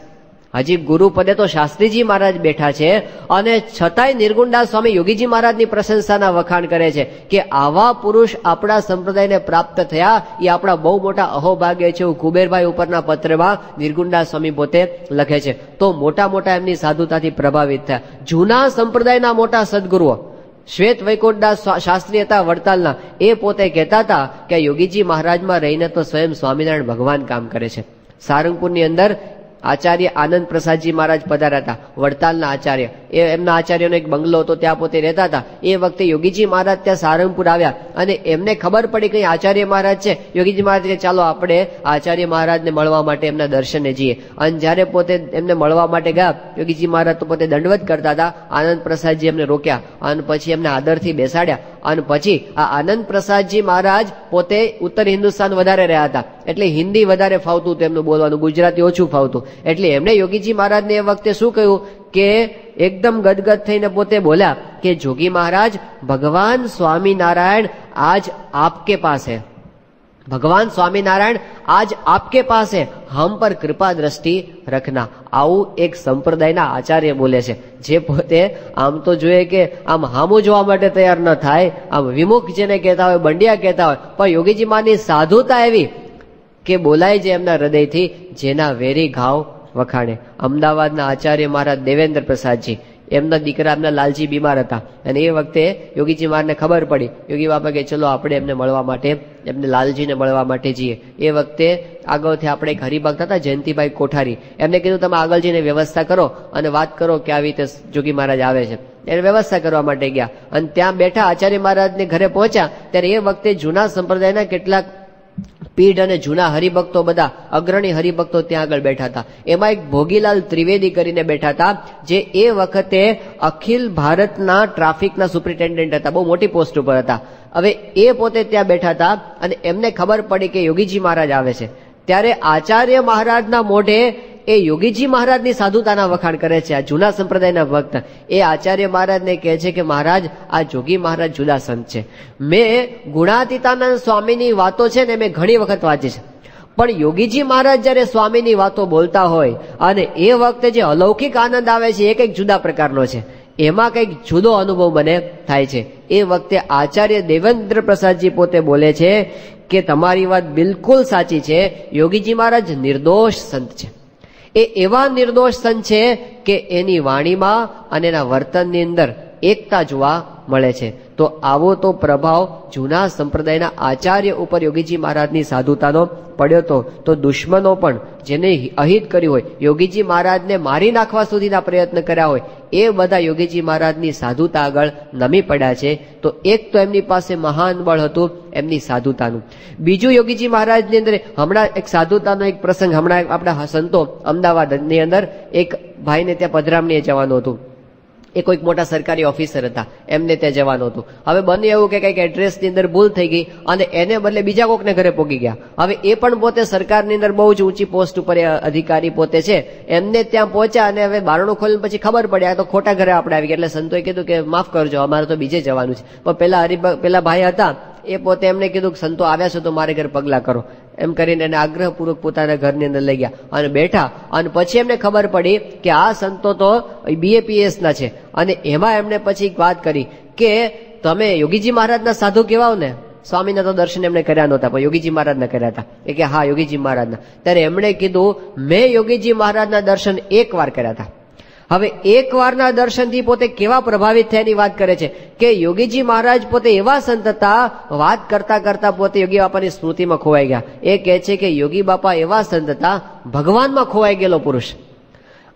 હજી ગુરુ પદે તો શાસ્ત્રીજી મહારાજ બેઠા છે, અને છતાંય નિર્ગુણદાસ સ્વામી યોગીજી મહારાજની પ્રશંસાના વખાણ કરે છે કે આવા પુરુષ આપણા સંપ્રદાયને પ્રાપ્ત થયા એ આપણા બહુ મોટા અહોભાગ્ય છે. એવું કુબેરભાઈ ઉપરના પત્રમાં નિર્ગુણદાસ સ્વામી પોતે લખે છે. તો મોટા મોટા એમની સાધુતાથી પ્રભાવિત થયા. જૂના સંપ્રદાયના મોટા સદગુરુઓ શ્વેત વૈકુંઠદાસ શાસ્ત્રી હતા વડતાલના, એ પોતે કહેતા હતા કે યોગીજી મહારાજમાં રહીને તો સ્વયં સ્વામિનારાયણ ભગવાન કામ કરે છે. સારંગપુરની અંદર આચાર્ય આનંદ પ્રસાદજી મહારાજ પધાર્યા હતા, વડતાલના આચાર્ય. એ એમના આચાર્યનો એક બંગલો હતો, ત્યાં પોતે રહેતા હતા. એ વખતે યોગીજી મહારાજ ત્યાં સારંગપુર આવ્યા અને એમને ખબર પડી કે આચાર્ય મહારાજ છે. યોગીજી મહારાજ કે ચાલો આપણે આચાર્ય મહારાજને મળવા માટે એમના દર્શને જઈએ. અને જયારે પોતે એમને મળવા માટે ગયા, યોગીજી મહારાજ તો પોતે દંડવત કરતા હતા. આનંદ પ્રસાદજી એમને રોક્યા અને પછી એમને આદરથી બેસાડ્યા. અને પછી આ આનંદ પ્રસાદજી મહારાજ પોતે ઉત્તર હિન્દુસ્તાન વધારે રહ્યા હતા, એટલે હિન્દી વધારે ફાવતું હતું એમનું બોલવાનું, ગુજરાતી ઓછું ફાવતું. એટલે એમણે યોગીજી મહારાજને એ વખતે શું કહ્યું કે એકદમ ગદગદ થઈને પોતે બોલ્યા કે જોગી મહારાજ, ભગવાન સ્વામિનારાયણ આજ આપકે પાસ હૈ, ભગવાન સ્વામિનારાયણ आज आपके पास है, हम पर कृपा दृष्टि रखना. આવું એક સંપ્રદાયના આચાર્ય બોલે છે, જે પોતે આમ તો જોઈએ કે આમ હામું જોવા માટે તૈયાર ન થાય, આમ વિમુખ જેને કહેતા હોય, બંડિયા કહેતા હોય, પણ યોગીજી માની સાધુતા એવી કે બોલાય છે એમના હૃદયથી, જેના વેરી ઘાવ વખાણે. અમદાવાદના આચાર્ય મહારાજ દેવેન્દ્ર પ્રસાદજી, એમના દીકરા એમના લાલજી બીમાર હતા, અને એ વખતે યોગીજી મહારાજને ખબર પડી. યોગી બાપા કે ચલો આપણે એમને મળવા માટે, એમને લાલજીને મળવા માટે જઈએ. એ વખતે આગળથી આપણે એક હરિભક્ત હતા જયંતિભાઈ કોઠારી, એમને કીધું તમે આગળ જઈને વ્યવસ્થા કરો અને વાત કરો કે આવી રીતે જોગી મહારાજ આવે છે. એને વ્યવસ્થા કરવા માટે ગયા અને ત્યાં બેઠા આચાર્ય મહારાજને ઘરે પહોંચ્યા ત્યારે એ વખતે જૂના સંપ્રદાયના કેટલાક પીઢ અને જૂના હરિભક્તો, બધા અગ્રણી હરિભક્તો ત્યાં આગળ બેઠા હતા. એમાં એક ભોગીલાલ ત્રિવેદી કરીને બેઠા હતા, જે એ વખતે અખિલ ભારતના ટ્રાફિકના સુપ્રિન્ટેન્ડન્ટ હતા, બહુ મોટી પોસ્ટ ઉપર હતા. હવે એ પોતે ત્યાં બેઠા હતા અને એમને ખબર પડી કે યોગીજી મહારાજ આવે છે. ત્યારે આચાર્ય મહારાજના મોઢે એ યોગીજી મહારાજની સાધુતાના વખાણ કરે છે. આ જૂના સંપ્રદાયના ભક્ત એ આચાર્ય મહારાજને કહે છે કે મહારાજ, આ જોગી મહારાજ જુદા સંત છે. મેં ગુણાતીતાનંદ સ્વામીની વાતો છે ને મેં ઘણી વખત વાંચી છે, પણ યોગીજી મહારાજ જયારે સ્વામીની વાતો બોલતા હોય અને એ વખતે જે અલૌકિક આનંદ આવે છે એ કંઈક જુદા પ્રકારનો છે, એમાં કંઈક જુદો અનુભવ મને થાય છે. એ વખતે આચાર્ય દેવેન્દ્ર પ્રસાદજી પોતે બોલે છે કે તમારી વાત બિલકુલ સાચી છે, યોગીજી મહારાજ નિર્દોષ સંત છે. એ એવા નિર્દોષ સંત છે કે એની વાણીમાં અને એના વર્તનની અંદર એકતા જોવા મળે છે. તો આવો તો પ્રભાવ જૂના સંપ્રદાયના આચાર્ય ઉપર યોગીજી મહારાજની સાધુતાનો પડ્યો તો દુશ્મનો પણ જેને અહિત કર્યું હોય, યોગીજી મહારાજને મારી નાખવા સુધીના પ્રયત્ન કર્યા હોય, એ બધા યોગીજી મહારાજની સાધુતા આગળ નમી પડ્યા છે. તો એક તો એમની પાસે મહાન બળ હતું એમની સાધુતાનું. બીજું યોગીજી મહારાજની અંદર હમણાં એક સાધુતાનો એક પ્રસંગ, હમણાં આપણા સંતો અમદાવાદની અંદર એક ભાઈને ત્યાં પધરામણીએ જવાનું હતું. એ કોઈક મોટા સરકારી ઓફિસર હતા, એમને ત્યાં જવાનું હતું. હવે બને એવું કે કંઈક એડ્રેસની અંદર ભૂલ થઈ ગઈ અને એને બદલે બીજા કોકને ઘરે પહોંચી ગયા. હવે એ પણ પોતે સરકારની અંદર બહુ જ ઊંચી પોસ્ટ ઉપર અધિકારી પોતે છે, એમને ત્યાં પહોંચ્યા અને હવે બારણું ખોલીને પછી ખબર પડે આ તો ખોટા ઘરે આપણે આવી ગયા. એટલે સંતોએ કીધું કે માફ કરજો, અમારે તો બીજે જવાનું છે. પણ પેલા ભાઈ હતા એ પોતે એમને કીધું કે સંતો આવ્યા છે તો મારે ઘરે પગલા કરો, એમ કરીને એને આગ્રહપૂર્વક પોતાના ઘરની અંદર લઈ ગયા અને બેઠા. અને પછી એમને ખબર પડી કે આ સંતો તો BAPS ના છે. અને એમાં એમને પછી વાત કરી કે તમે યોગીજી મહારાજના સાધુ કહેવાઓ ને. સ્વામીના તો દર્શન એમણે કર્યા નહોતા, પણ યોગીજી મહારાજના કર્યા હતા. એ કે હા યોગીજી મહારાજના. ત્યારે એમણે કીધું મેં યોગીજી મહારાજના દર્શન એક વાર કર્યા હતા. હવે એક વારના દર્શનથી પોતે કેવા પ્રભાવિત થયાની વાત કરે છે કે યોગીજી મહારાજ પોતે એવા સંત હતા, વાત કરતા કરતા પોતે યોગી બાપાની સ્મૃતિમાં ખોવાઈ ગયા. એ કહે છે કે યોગી બાપા એવા સંત હતા, ભગવાનમાં ખોવાઈ ગયેલો પુરુષ.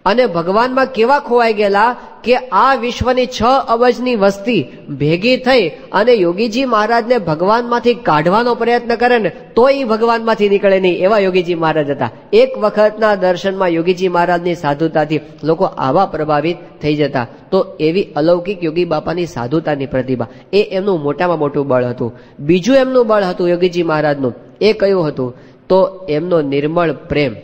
અને ભગવાનમાં કેવા ખોવાઈ ગયેલા કે આ વિશ્વની 6 અબજની વસ્તી ભેગી થઈ અને યોગીજી મહારાજને ભગવાનમાંથી કાઢવાનો પ્રયત્ન કરે ને તો એ ભગવાનમાંથી નીકળે નહીં, એવા યોગીજી મહારાજ હતા. એક વખતના દર્શનમાં યોગીજી મહારાજની સાધુતાથી લોકો આવા પ્રભાવિત થઈ જતા. તો એવી અલૌકિક યોગી બાપાની સાધુતાની પ્રતિભા, એ એમનું મોટામાં મોટું બળ હતું. બીજું એમનું બળ હતું યોગીજી મહારાજનું, એ કયું હતું? તો એમનો નિર્મળ પ્રેમ.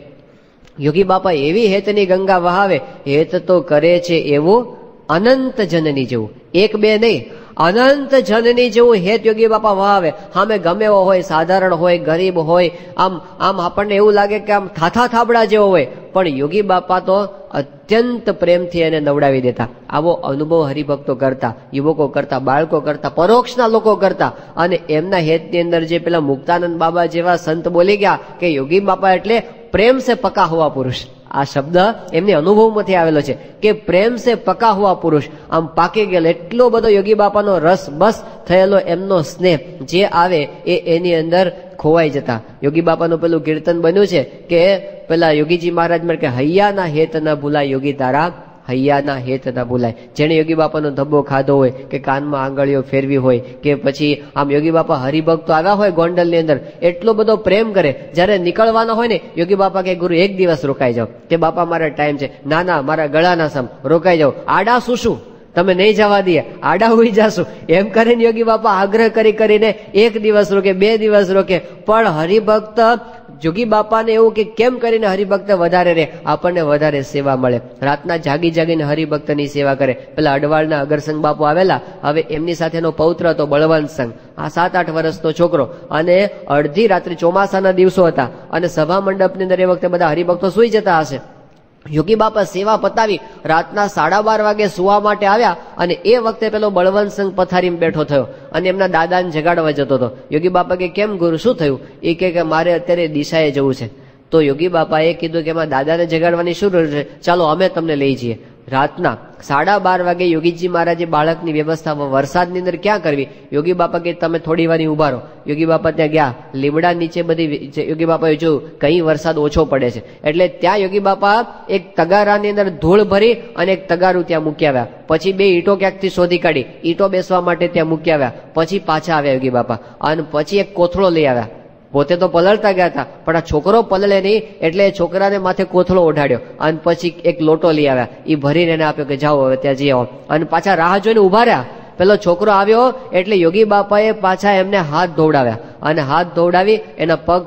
યોગી બાપા એવી હેતની ગંગા વહાવે, હેત તો કરે છે એવું અનંત જનની જેવું, એક બે નહીં, અનંત જનની જેવું હેત યોગી બાપા વહાવે. સામે ગમે એવો હોય, સાધારણ હોય, ગરીબ હોય, આમ આપણને એવું લાગે કે આમ થાથા થાબડા જેવો હોય, પણ યોગી બાપા તો અત્યંત પ્રેમથી એને નવડાવી દેતા. આવો અનુભવ હરિભક્તો કરતા, યુવકો કરતા, બાળકો કરતા, પરોક્ષના લોકો કરતા. અને એમના હેતની અંદર જે પેલા મુક્તાનંદ બાબા જેવા સંત બોલી ગયા કે યોગી બાપા એટલે પ્રેમ સે પકા હુઆ પુરુષ. આ શબ્દ એમની અનુભવમાંથી આવેલો છે કે પ્રેમ સે પકા હુઆ પુરુષ, આમ પાકી ગયેલો. એટલો બધો યોગી બાપાનો રસ બસ થયેલો એમનો સ્નેહ જે આવે એ એની અંદર ખોવાઈ જતા. યોગી બાપાનું પેલું કીર્તન બન્યું છે કે પેલા યોગીજી મહારાજ મને કે હૈયાના હેત ન ભૂલાય યોગી તારા, હૈયાના હેત ના ભૂલાય. જેને યોગી બાપાનો ધબ્બો ખાધો હોય કે કાનમાં આંગળીઓ ફેરવી હોય કે પછી આમ યોગી બાપા હરિભક્તો આવ્યા હોય ગોંડલની અંદર, એટલો બધો પ્રેમ કરે. જયારે નીકળવાના હોય ને યોગી બાપા કે ગુરુ એક દિવસ રોકાઈ જાઓ. કે બાપા મારા ટાઈમ છે. ના ના, મારા ગળાના સમ રોકાઈ જાઓ. આડા શું તમે નહીં જવા દઈએ, આડા હોઈ જાશું એમ કરીને યોગી બાપા આગ્રહ કરીને 1 દિવસ રોકે, 2 દિવસ રોકે. પણ હરિભક્ત જોગી બાપાને એવું કે કેમ કરીને હરિભક્ત વધારે રહે, આપણને વધારે સેવા મળે. રાતના જાગીને હરિભક્તની સેવા કરે. પેલા અડવાળના અગરસંગ બાપુ આવેલા, હવે એમની સાથેનો પૌત્ર હતો બળવંત સંઘ, આ 7-8 વર્ષનો છોકરો. અને અડધી રાત્રે ચોમાસાના દિવસો હતા અને સભા મંડપની અંદર એ વખતે બધા હરિભક્તો સુઈ જતા હશે. યોગી બાપા સેવા પતાવી રાતના 12:30 વાગે સુવા માટે આવ્યા અને એ વખતે પેલો બળવંત સંઘ પથારીમાં બેઠો થયો અને એમના દાદાને જગાડવા જતો હતો. યોગી બાપા કે કેમ ગુરુ શું થયું? એ કે મારે અત્યારે દિશાએ જવું છે. તો યોગી બાપાએ કીધું કે એમાં દાદાને જગાડવાની શું જરૂર છે, ચાલો અમે તમને લઈ જઈએ. રાતના 12:30 વાગે યોગીજી મહારાજે બાળકની વ્યવસ્થા વરસાદની અંદર ક્યાં કરવી? યોગી બાપા કે તમે થોડી વાર ઉભા રહો. યોગી બાપા ત્યાં ગયા, લીમડા નીચે બધી યોગી બાપાએ જોયું કઈ વરસાદ ઓછો પડે છે. એટલે ત્યાં યોગી બાપા એક તગારાની અંદર ધૂળ ભરી અને એક તગારું ત્યાં મૂકી આવ્યા. પછી 2 ઈંટો ક્યાંકથી શોધી કાઢી, ઈંટો બેસવા માટે ત્યાં મૂકી આવ્યા. પછી પાછા આવ્યા યોગી બાપા અને પછી એક કોથળો લઈ આવ્યા. પોતે તો પલળતા ગયા હતા, પણ આ છોકરો પલળે નહીં એટલે છોકરાને માથે કોથળો ઓઢાડ્યો અને પછી એક લોટો લઈ આવ્યા. એ ભરીને એને આપ્યો કે જાઓ હવે ત્યાં જઈ આવો. અને પાછા રાહ જોઈને ઉભા રહ્યા. પેલો છોકરો આવ્યો એટલે યોગી બાપાએ પાછા એમને હાથ ધોવડાવ્યા અને હાથ ધોવડાવી એના પગ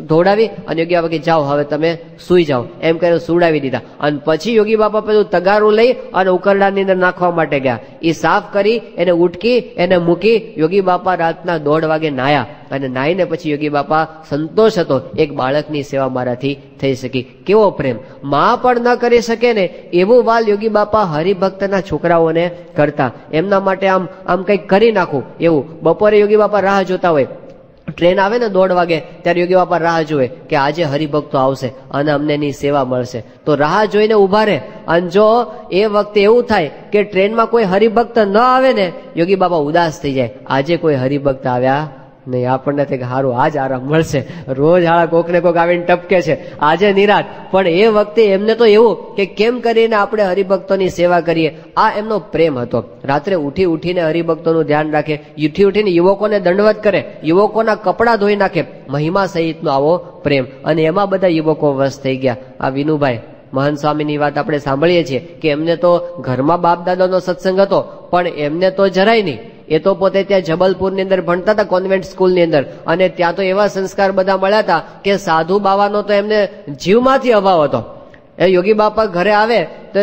ધોવડાવી અને યોગી બાપા કે જાઓ હવે તમે સુઈ જાઓ એમ કરીને સુવડાવી દીધા. અને પછી યોગી બાપા પેલું તગારું લઈ અને ઉકરડાની અંદર નાખવા માટે ગયા. એ સાફ કરી એને ઉટકી એને મૂકી યોગી બાપા રાતના 1:30 વાગે નાયા અને નાહીને પછી યોગી બાપા સંતોષ હતો, એક બાળકની સેવા મારાથી થઈ શકી. કેવો પ્રેમ! માં પણ ન કરી શકે ને એવું વાલ યોગી બાપા હરિભક્તના છોકરાઓને કરતા. એમના માટે આમ કંઈક કરી નાખું એવું. બપોરે યોગી બાપા રાહ જોતા હોય, ટ્રેન આવે ને 1:30 વાગે ત્યારે યોગી બાપા રાહ જોવે કે આજે હરિભક્તો આવશે અને અમને એની સેવા મળશે. તો રાહ જોઈને ઉભા રહે. અને જો એ વખતે એવું થાય કે ટ્રેનમાં કોઈ હરિભક્ત ન આવે ને યોગી બાપા ઉદાસ થઈ જાય, આજે કોઈ હરિભક્ત આવ્યા નહીં, આપણને કે સારું આજ આરામ મળશે, રોજ હાળા કોક ને કોક આવીને ટપકે છે, આજે નિરાત. પણ એ વખતે એમને તો એવું કે કેમ કરીને આપણે હરિભક્તોની સેવા કરીએ. આ એમનો પ્રેમ હતો. રાત્રે ઉઠીને હરિભક્તોનું ધ્યાન રાખે, ઉઠીને યુવકોને દંડવત કરે, યુવકોના કપડા ધોઈ નાખે. મહિમા સહિતનો આવો પ્રેમ. અને એમાં બધા યુવકો વશ થઈ ગયા. આ વિનુભાઈ મહંત સ્વામીની વાત આપણે સાંભળીએ છીએ કે એમને તો ઘરમાં બાપ દાદાનો સત્સંગ હતો પણ એમને તો જરાય નહીં. એ તો પોતે ત્યાં જબલપુરની અંદર ભણતા હતા કોન્વેન્ટ સ્કૂલની અંદર, અને ત્યાં તો એવા સંસ્કાર બધા મળ્યા હતા કે સાધુ બાવાનો તો એમને જીવમાંથી અભાવ હતો. એ યોગી બાપા ઘરે આવે તો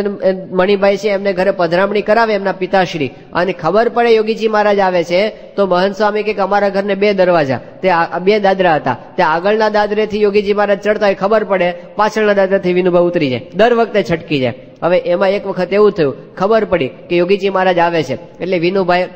મણિભાઈ છે એમને ઘરે પધરામણી કરાવે એમના પિતાશ્રી, અને ખબર પડે યોગીજી મહારાજ આવે છે તો મહંત સ્વામી કે અમારા ઘરને 2 દરવાજા, તે 2 દાદરા હતા, તે આગળના દાદરેથી યોગીજી મહારાજ ચડતા હોય ખબર પડે, પાછળના દાદરાથી વિનુભાઈ ઉતરી જાય, દર વખતે છટકી જાય. હવે એમાં એક વખત એવું થયું, ખબર પડી કે યોગીજી મહારાજ આવે છે એટલે વિનુભાઈ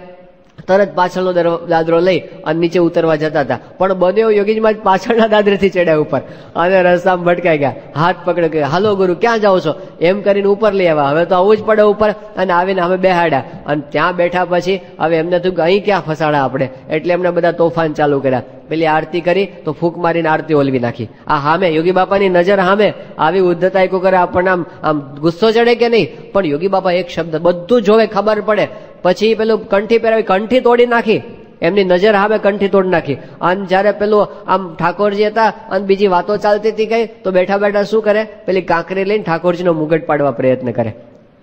તરત પાછળનો દાદરો લઈ અને નીચે ઉતરવા જતા હતા. પણ બન્યો યોગીજી મહારાજ પાછળના દાદરેથી ચડ્યા ઉપર અને રસ્તામાં ભટકાઈ ગયા. હાથ પકડે કે હાલો ગુરુ ક્યાં જાઓ છો એમ કરીને ઉપર લઈ આવ્યા. હવે તો આવવું જ પડે ઉપર. અને આવીને અમે બેહાડ્યા અને ત્યાં બેઠા પછી હવે એમને થયું કે અહીં ક્યાં ફસાડા આપણે, એટલે એમને બધા તોફાન ચાલુ કર્યા. પેલી આરતી કરી તો ફૂંક મારીને આરતી ઓલવી નાખી. આ હામે યોગી બાપાની નજર હામે આવી ઉદ્ધતા એક કરે આપણને આમ ગુસ્સો ચડે કે નહીં? પણ યોગી બાપા એક શબ્દ બધું જોવે, ખબર પડે. પછી પેલું કંઠી પહેરાવી કંઠી તોડી નાખી, એમની નજર હામે કંઠી તોડી નાખી. અને જયારે પેલું આમ ઠાકોરજી હતા અને બીજી વાતો ચાલતી હતી કઈ, તો બેઠા બેઠા શું કરે, પેલી કાંકરી લઈને ઠાકોરજીનો મુગટ પાડવા પ્રયત્ન કરે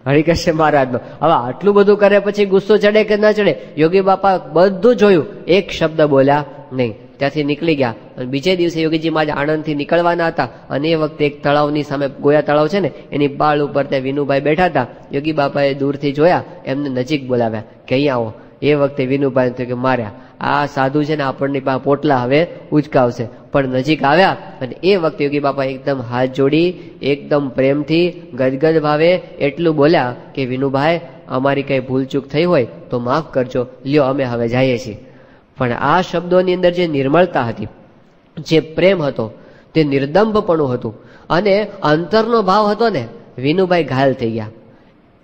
હરિકૃષ્ણ મહારાજનો. હવે આટલું બધું કરે પછી ગુસ્સો ચડે કે ના ચડે? યોગી બાપા બધું જોયું, એક શબ્દ બોલ્યા નહીં. ત્યાંથી નીકળી ગયા. અને બીજે દિવસે યોગીજી મહારાજ આણંદથી નીકળવાના હતા અને એ વખતે એક તળાવની સામે, ગોયા તળાવ છે ને, એની પાળ ઉપર ત્યાં વિનુભાઈ બેઠા હતા. યોગી બાપાએ દૂરથી જોયા, એમને નજીક બોલાવ્યા કે અહીંયા આવો. એ વખતે વિનુભાઈ થયું કે માર્યા, આ સાધુ છે ને આપણની પાસે પોટલા હવે ઉચકાવશે. પણ નજીક આવ્યા અને એ વખતે યોગી બાપા એકદમ હાથ જોડી એકદમ પ્રેમથી ગદગદ ભાવે એટલું બોલ્યા કે વિનુભાઈ, અમારી કઈ ભૂલચૂક થઈ હોય તો માફ કરજો, લ્યો અમે હવે જઈએ છીએ. પણ આ શબ્દોની અંદર જે નિર્મળતા હતી, જે પ્રેમ હતો, તે નિર્દંભપણું હતું અને અંતરનો ભાવ હતો ને, વિનુભાઈ ઘાયલ થઈ ગયા.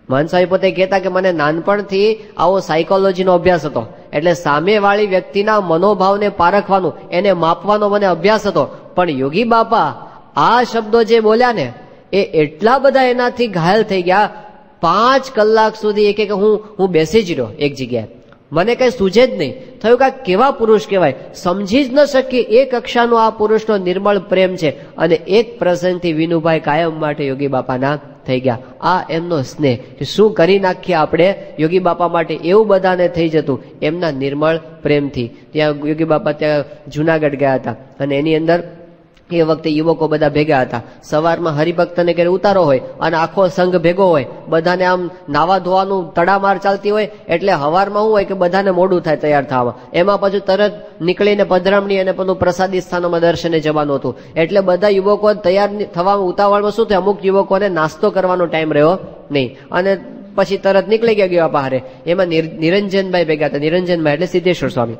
માનસાઈ પોતે કહેતા કે મને નાનપણથી આવો સાયકોલોજીનો અભ્યાસ હતો, એટલે સામેવાળી વ્યક્તિના મનોભાવને પારખવાનું, એને માપવાનો મને અભ્યાસ હતો. પણ યોગી બાપા આ શબ્દો જે બોલ્યા ને, એ એટલા બધા એનાથી ઘાયલ થઈ ગયા. 5 કલાક સુધી એક હું બેસી જ રહ્યો એક જગ્યાએ, મને કઈ સૂझે જ નહીં. થયું કે કેવા પુરુષ કહેવાય, સમજી જ ન શકીએ એ કક્ષાનો આ પુરુષનો નિર્મળ પ્રેમ છે. અને એક પ્રસંગથી વિનુભાઈ કાયમ માટે યોગી બાપાના થઈ ગયા. આ એમનો સ્નેહ, કે શું કરી નાખીએ આપણે યોગી બાપા માટે, એવું બધાને થઈ જતું એમના નિર્મળ પ્રેમથી. ત્યાં યોગી બાપા ત્યાં જુનાગઢ ગયા હતા અને એની અંદર એ વખતે યુવકો બધા ભેગા હતા. સવારમાં હરિભક્તને ઘરે ઉતારો હોય અને આખો સંઘ ભેગો હોય, બધાને આમ નાવા ધોવાનું તડામાર ચાલતી હોય, એટલે હવારમાં શું હોય કે બધાને મોડું થાય તૈયાર થવામાં. એમાં પાછું તરત નીકળીને પધરામણી અને પેલું પ્રસાદી સ્થાનોમાં દર્શને જવાનું હતું. એટલે બધા યુવકો તૈયાર થવામાં ઉતાવળમાં શું થાય, અમુક યુવકોને નાસ્તો કરવાનો ટાઈમ રહ્યો નહીં અને પછી તરત નીકળી ગયા બહારે. એમાં નિરંજનભાઈ ભેગા હતા. નિરંજનભાઈ એટલે સિદ્ધેશ્વર સ્વામી,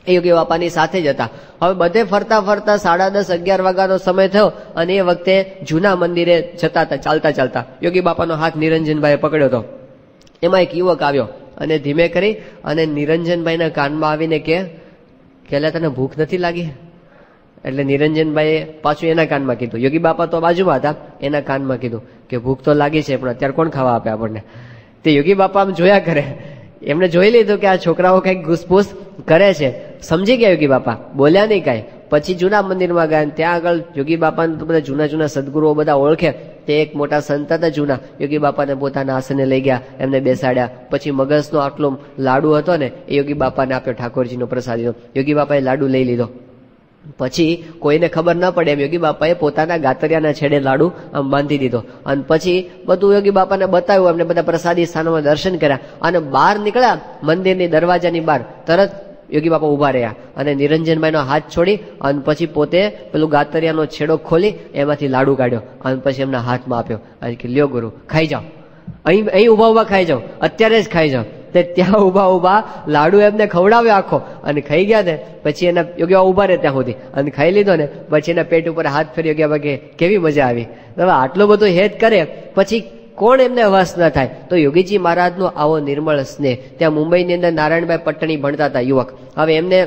એ યોગી બાપાની સાથે જ હતા. હવે બધે ફરતા ફરતા 10:30 11 વાગ્યાનો સમય થયો અને એ વખતે જૂના મંદિરે જતા હતા ચાલતા ચાલતા. યોગી બાપાનો હાથ નિરંજનભાઈએ પકડ્યો હતો. એમાં એક યુવક આવ્યો અને ધીમે કરી અને નિરંજનભાઈના કાનમાં આવીને કે તને ભૂખ નથી લાગી? એટલે નિરંજનભાઈએ પાછું એના કાનમાં કીધું. યોગી બાપા તો બાજુમાં હતા, એના કાનમાં કીધું કે ભૂખ તો લાગી છે, પણ અત્યારે કોણ ખાવા આપે આપણને? તે યોગી બાપા આમ જોયા કરે. એમને જોઈ લીધું કે આ છોકરાઓ કઈક ઘૂસપૂસ કરે છે. સમજી ગયા યોગી બાપા, બોલ્યા નહીં કાંઈ. પછી જૂના મંદિરમાં ગયા, ત્યાં આગળ યોગી બાપાને તો બધા જૂના જૂના સદગુરુઓ બધા ઓળખે. તે એક મોટા સંત હતા જૂના, યોગી બાપાને પોતાના આસને લઈ ગયા, એમને બેસાડ્યા. પછી મગજનો આટલો લાડુ હતો ને, એ યોગી બાપાને આપ્યો, ઠાકોરજીનો પ્રસાદીનો. યોગી બાપાએ લાડુ લઈ લીધો. પછી કોઈને ખબર ન પડે એમ યોગી બાપાએ પોતાના ગાતરિયાના છેડે લાડુ આમ બાંધી દીધો. અને પછી બધું યોગી બાપાને બતાવ્યું. એમને બધા પ્રસાદી સ્થાનોમાં દર્શન કર્યા અને બહાર નીકળ્યા મંદિરની દરવાજાની બહાર. તરત યોગી બાપા ઉભા રહ્યા અને નિરંજનભાઈનો હાથ છોડી અને પછી પોતે પેલું ગાતરિયાનો છેડો ખોલી એમાંથી લાડુ કાઢ્યો અને પછી એમના હાથમાં આપ્યો અને કે લ્યો ગુરુ, ખાઈ જાઓ, અહીં ઉભા ઉભા ખાઈ જાઓ, અત્યારે જ ખાઈ જાઓ. તે ત્યાં ઉભા ઉભા લાડુ એમને ખવડાવ્યો આખો અને ખાઈ ગયા ને. પછી એના યોગી ઉભા રહે ત્યાં સુધી અને ખાઈ લીધો ને. પછી એના પેટ ઉપર હાથ ફેરી ગયા કે કેવી મજા આવી. હવે આટલો બધો હેત કરે પછી કોણ એમને વશ ન થાય? તો યોગીજી મહારાજનો આવો નિર્મળ સ્નેહ. ત્યાં મુંબઈની અંદર નારાયણભાઈ પટ્ટણી ભણતા હતા યુવક. હવે એમને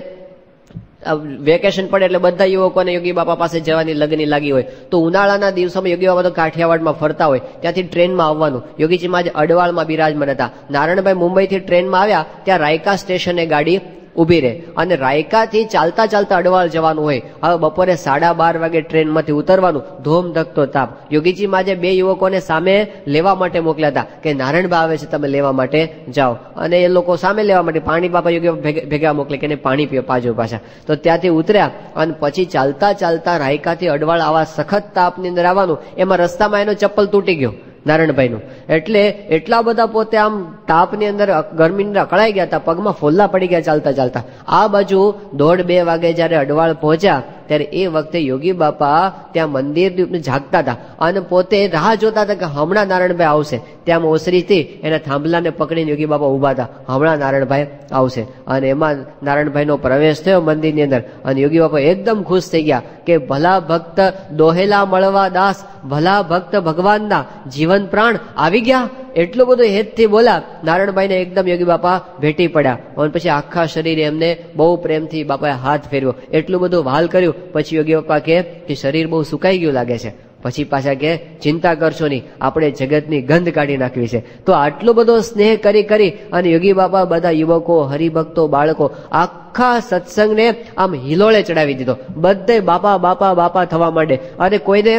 વેકેશન પડે એટલે બધા યુવકોને યોગી બાપા પાસે જવાની લગની લાગી હોય. તો ઉનાળાના દિવસોમાં યોગી બાપા તો કાઠિયાવાડમાં ફરતા હોય, ત્યાંથી ટ્રેનમાં આવવાનું. યોગીજી મહારાજ અડવાળમાં બિરાજમાન હતા. નારાયણભાઈ મુંબઈથી ટ્રેનમાં આવ્યા, ત્યાં રાયકા સ્ટેશને ગાડી ઉભી રહે અને રાયકાથી ચાલતા ચાલતા અડવાળ જવાનું હોય. હવે બપોરે 12:30 વાગે ટ્રેનમાંથી ઉતરવાનું, ધોમ ધકતો તાપ. યોગીજી મહારાજે 2 યુવકોને સામે લેવા માટે મોકલ્યા હતા કે નારાયણભાઈ આવે છે, તમે લેવા માટે જાઓ. અને એ લોકો સામે લેવા માટે પાણી બાપા યોગી ભેગા મોકલે કે પાણી પીવા પાજો પાછા. તો ત્યાંથી ઉતર્યા અને પછી ચાલતા ચાલતા રાયકાથી અડવાળ આવા સખત તાપની અંદર આવવાનું. એમાં રસ્તામાં એનો ચપ્પલ તૂટી ગયો નારાયણભાઈનું. એટલે એટલા બધા પોતે આમ તાપની અંદર ગરમીની અંદર અકળાઈ ગયા હતા, પગમાં ફોલ્લા પડી ગયા ચાલતા ચાલતા. આ બાજુ 1:30-2 વાગે જયારે અડવાળ પહોંચ્યા ત્યારે એ વખતે યોગી બાપા ત્યાં મંદિર જાગતા હતા અને પોતે રાહ જોતા હતા કે હમણાં નારાયણભાઈ આવશે. ત્યાં ઓસરીથી એના થાંભલાને પકડીને યોગી બાપા ઉભા હતા, હમણાં નારાયણભાઈ આવશે. અને એમાં નારાયણભાઈનો પ્રવેશ થયો મંદિરની અંદર અને યોગી બાપા એકદમ ખુશ થઈ ગયા કે ભલા ભક્ત દોહેલા મળવા દાસ, ભલા ભક્ત ભગવાનના જીવન પ્રાણ આવી ગયા. એટલું બધું હેતથી બોલ્યા, નારાયણભાઈને એકદમ યોગી બાપા ભેટી પડ્યા અને પછી આખા શરીરે એમને બહુ પ્રેમથી બાપાએ હાથ ફેરવ્યો, એટલું બધું વહાલ કર્યું. પછી યોગી બાપા કે શરીર બહુ સુકાઈ ગયું લાગે છે. પછી પાછા કે ચિંતા કરશો નહીં, આપણે જગતની ગંધ કાઢી નાખવી છે. તો આટલો બધો સ્નેહ કરી અને યોગી બાપા બધા યુવકો, હરિભક્તો, બાળકો આખા સત્સંગને આમ હિલોળે ચડાવી દીધો. બધે બાપા બાપા બાપા થવા માંડે અને કોઈને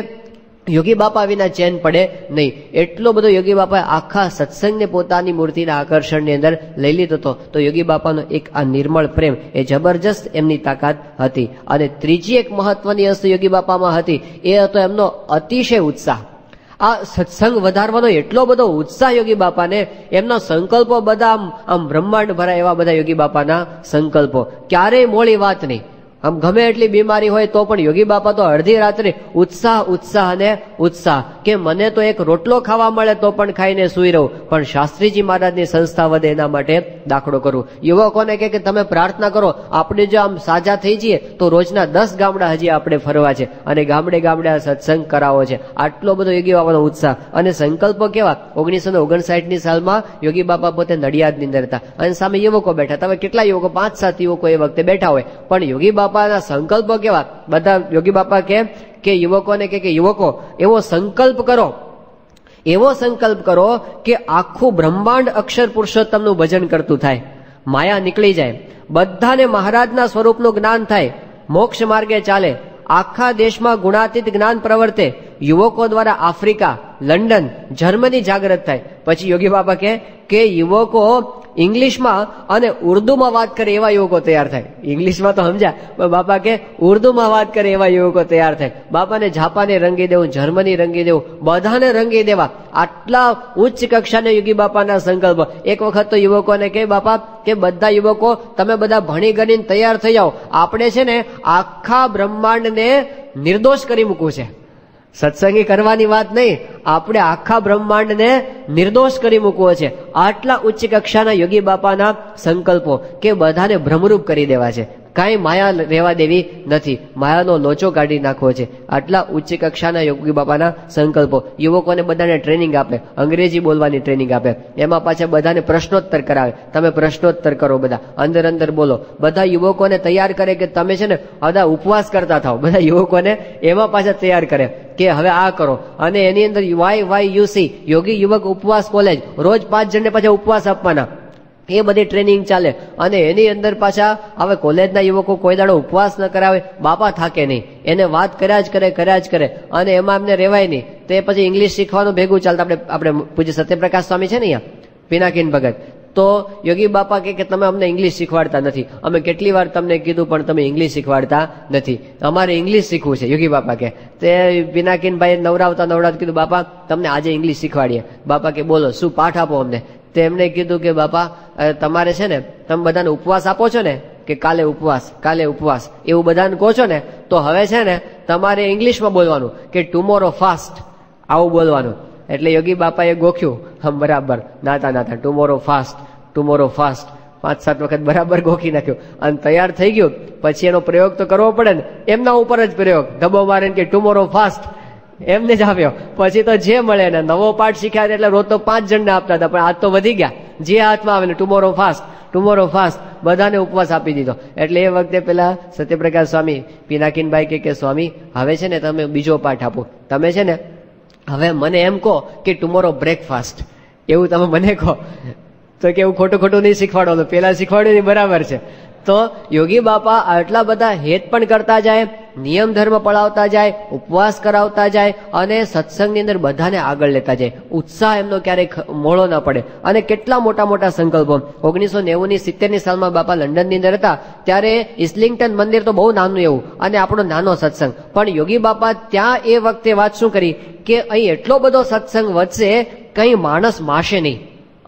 યોગી બાપા વિના ચેન પડે નહીં. એટલો બધો યોગી બાપાએ આખા સત્સંગને પોતાની મૂર્તિના આકર્ષણની અંદર લઈ લીધો હતો. તો યોગી બાપાનો એક આ નિર્મળ પ્રેમ એ જબરજસ્ત એમની તાકાત હતી. અને ત્રીજી એક મહત્વની વસ્તુ યોગી બાપામાં હતી, એ હતો એમનો અતિશય ઉત્સાહ. આ સત્સંગ વધારવાનો એટલો બધો ઉત્સાહ યોગી બાપાને, એમના સંકલ્પો બધા આમ બ્રહ્માંડ ભરાય એવા બધા યોગી બાપાના સંકલ્પો, ક્યારેય મોડી વાત નહીં. આમ ગમે એટલી બીમારી હોય તો પણ યોગી બાપા તો અડધી રાત્રે ઉત્સાહ ઉત્સાહ અને ઉત્સાહ કે મને તો એક રોટલો ખાવા મળે તો પણ ખાઈને સૂઈ રહું, પણ શાસ્ત્રીજી મહારાજની સંસ્થા વધે એના માટે દાખલો કરું. યુવકોને કે તમે પ્રાર્થના કરો, આપણે જો આમ સાજા થઈ જઈએ તો રોજના 10 ગામડા હજી આપણે ફરવા છે અને ગામડે ગામડે આ સત્સંગ કરાવો છે. આટલો બધો યોગી બાપાનો ઉત્સાહ અને સંકલ્પો કેવા. 1959ની સાલમાં યોગી બાપા પોતે નડિયાદની અંદર હતા અને સામે યુવકો બેઠા. તમે કેટલા યુવકો, 5-7 યુવકો એ વખતે બેઠા હોય, પણ યોગી બાપા સંકલ્પો કેવા. બધા યોગી બાપા કે યુવકોને કે યુવકો એવો સંકલ્પ કરો કે આખું બ્રહ્માંડ અક્ષર પુરુષોત્તમનું ભજન કરતું થાય, માયા નીકળી જાય, બધાને મહારાજના સ્વરૂપનું જ્ઞાન થાય, મોક્ષ માર્ગે ચાલે, આખા દેશમાં ગુણાતીત જ્ઞાન પ્રવર્તે, યુવકો દ્વારા આફ્રિકા, લંડન, જર્મની જાગૃત થાય. પછી યોગી બાપા કે યુવકો ઇંગ્લિશમાં અને ઉર્દુમાં વાત કરે એવા યુવકો તૈયાર થાય. ઇંગ્લિશમાં તો સમજ્યા, પણ બાપા કે ઉર્દુમાં વાત કરે એવા યુવકો તૈયાર થાય. બાપાને જાપાને રંગી દેવું, જર્મની રંગી દેવું, બધાને રંગી દેવા. આટલા ઉચ્ચ કક્ષાના યોગી બાપાના સંકલ્પ. એક વખત તો યુવકોને કે બાપા કે બધા યુવકો તમે બધા ભણી ગણીને તૈયાર થઈ જાઓ, આપણે છે ને આખા બ્રહ્માંડને નિર્દોષ કરી મૂકવું છે. સત્સંગી કરવાની વાત નહીં, આપણે આખા બ્રહ્માંડને નિર્દોષ કરી મૂકવો છે. આટલા ઉચ્ચ કક્ષાના યોગી બાપાના સંકલ્પો કે બધાને ભ્રમરૂપ કરી દેવા છે, કાંઈ માયા રહેવા દેવી નથી, માયાનો લોચો કાઢી નાખવો છે. આટલા ઉચ્ચ કક્ષાના યોગી બાપાના સંકલ્પો. યુવકોને બધાને ટ્રેનિંગ આપે, અંગ્રેજી બોલવાની ટ્રેનિંગ આપે, એમાં પાછા બધાને પ્રશ્નોત્તર કરાવે, તમે પ્રશ્નોત્તર કરો, બધા અંદર બોલો. બધા યુવકોને તૈયાર કરે કે તમે છે ને બધા ઉપવાસ કરતા થાવ. બધા યુવકોને એમાં પાછા તૈયાર કરે કે હવે આ કરો. અને એની અંદર YYUC યોગી યુવક ઉપવાસ કોલેજ, રોજ 5 જણને પાછા ઉપવાસ આપવાના, એ બધી ટ્રેનિંગ ચાલે. અને એની અંદર પાછા હવે કોલેજના યુવકો કોઈ દાડો ઉપવાસ ન કરાવે, બાપા થાકે નહીં, એને વાત કર્યા જ કરે અને એમાં એમને રહેવાય નહીં. તે પછી ઇંગ્લિશ શીખવાનું ભેગું ચાલતા. આપણે પૂજ્ય સત્યપ્રકાશ સ્વામી છે ને અહીંયા પિનાકીન ભગત, તો યોગી બાપા કે તમે અમને ઇંગ્લિશ શીખવાડતા નથી, અમે કેટલી વાર તમને કીધું પણ તમે ઇંગ્લિશ શીખવાડતા નથી, અમારે ઇંગ્લિશ શીખવું છે. યોગી બાપા કે તે પિનાકીનભાઈ નવરાવતા કીધું બાપા તમને આજે ઇંગ્લિશ શીખવાડીએ. બાપા કે બોલો શું પાઠ આપો અમને. તેમને કીધું કે બાપા તમારે છે ને તમે બધાને ઉપવાસ આપો છો ને કે કાલે ઉપવાસ એવું બધાને કહો છો ને, તો હવે છે ને તમારે ઇંગ્લિશમાં બોલવાનું કે ટુમોરો ફાસ્ટ, આવું બોલવાનું. એટલે યોગી બાપાએ ગોખ્યું, હમ બરાબર નાતા ટુમોરો ફાસ્ટ 5-7 વખત બરાબર ગોખી નાખ્યું અને તૈયાર થઈ ગયું. પછી એનો પ્રયોગ તો કરવો પડે ને, એમના ઉપર જ પ્રયોગ ધબ્બો મારે કે ટુમોરો ફાસ્ટ એમને જ આપ્યો. પછી તો જે મળે ને નવો પાઠ શીખ્યા એટલે રોજ તો 5 જણને આપતા હતા, પણ આજ તો વધી ગયા, જે હાથમાં આવે ને ટુમોરો ફાસ્ટ બધાને ઉપવાસ આપી દીધો. એટલે એ વખતે પેલા સત્યપ્રકાશ સ્વામી પિનાકીનભાઈ કે સ્વામી હવે છે ને તમે બીજો પાઠ આપો, તમે છે ને હવે મને એમ કહો કે ટુમોરો બ્રેકફાસ્ટ, એવું તમે મને કહો. તો કે એવું ખોટું નહીં શીખવાડવાનું, પેલા શીખવાડ્યું નહીં બરાબર છે. તો યોગી બાપા આટલા બધા હેત પણ કરતા જાય, નિયમ ધર્મ પડાવતા જાય, ઉપવાસ કરાવતા જાય અને સત્સંગની અંદર બધાને આગળ લેતા જાય. ઉત્સાહ એમનો ક્યારેય મોળો ના પડે. અને કેટલા મોટા સંકલ્પો. 1990ની 70ની સાલમાં બાપા લંડનની અંદર હતા ત્યારે ઇસ્લિંગ્ટન મંદિર તો બહુ નાનું એવું અને આપણો નાનો સત્સંગ, પણ યોગી બાપા ત્યાં એ વખતે વાત શું કરી કે અહીં એટલો બધો સત્સંગ વધશે કઈ માણસ માશે નહીં.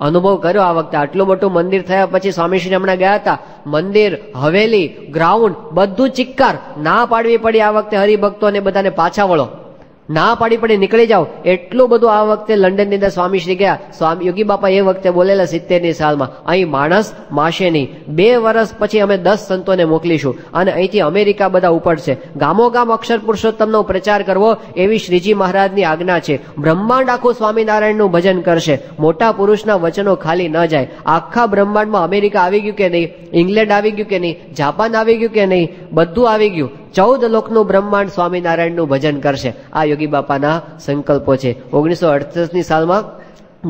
અનુભવ કર્યો આ વખતે. આટલું મોટું મંદિર થયા પછી સ્વામીશ્રી હમણાં ગયા હતા, મંદિર, હવેલી, ગ્રાઉન્ડ બધું ચિક્કાર, ના પાડવી પડી આ વખતે હરિભક્તોને બધાને પાછા વળો. ના પાડી પડે, નીકળી જાઓ. એટલું બધું આ વખતે લંડન ની અંદર સ્વામીશ્રી ગયા. સ્વામી યોગી બાપા એ વખતે બોલેલા 70ની સાલમાં, અહીં માણસ માશે નહીં, 2 વર્ષ પછી અમે 10 સંતોને મોકલીશું અને અહીંથી અમેરિકા બધા ઉપડશે. ગામોગામ અક્ષર પુરુષોત્તમનો પ્રચાર કરવો એવી શ્રીજી મહારાજની આજ્ઞા છે. બ્રહ્માંડ આખું સ્વામિનારાયણનું ભજન કરશે. મોટા પુરુષના વચનો ખાલી ન જાય. આખા બ્રહ્માંડમાં અમેરિકા આવી ગયું કે નહીં, ઇંગ્લેન્ડ આવી ગયું કે નહીં, જાપાન આવી ગયું કે નહીં, બધું આવી ગયું. 14 લોકનું બ્રહ્માંડ સ્વામિનારાયણનું ભજન કરશે. આ યોગી બાપાના સંકલ્પો છે. 1968ની સાલમાં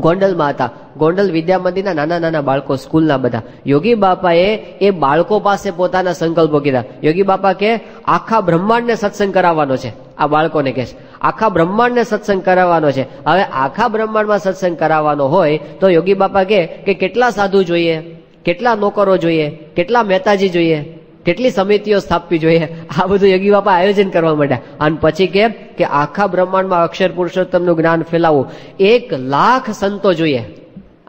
ગોંડલમાં હતા. ગોંડલ વિદ્યા મંદિરના નાના નાના બાળકો, સ્કૂલના બધા. યોગી બાપાએ એ બાળકો પાસે પોતાના સંકલ્પો કીધા. યોગી બાપા કે આખા બ્રહ્માંડને સત્સંગ કરાવવાનો છે. આ બાળકોને કહે છે આખા બ્રહ્માંડને સત્સંગ કરાવવાનો છે. હવે આખા બ્રહ્માંડમાં સત્સંગ કરાવવાનો હોય તો યોગી બાપા કે કેટલા સાધુ જોઈએ, કેટલા નોકરો જોઈએ, કેટલા મહેતાજી જોઈએ, કેટલી સમિતિઓ સ્થાપવી જોઈએ. આ બધું યોગી બાપા આયોજન કરવા માંડ્યા. અને પછી કે આખા બ્રહ્માંડમાં અક્ષર પુરુષોત્તમનું જ્ઞાન ફેલાવવું, 1 લાખ સંતો જોઈએ.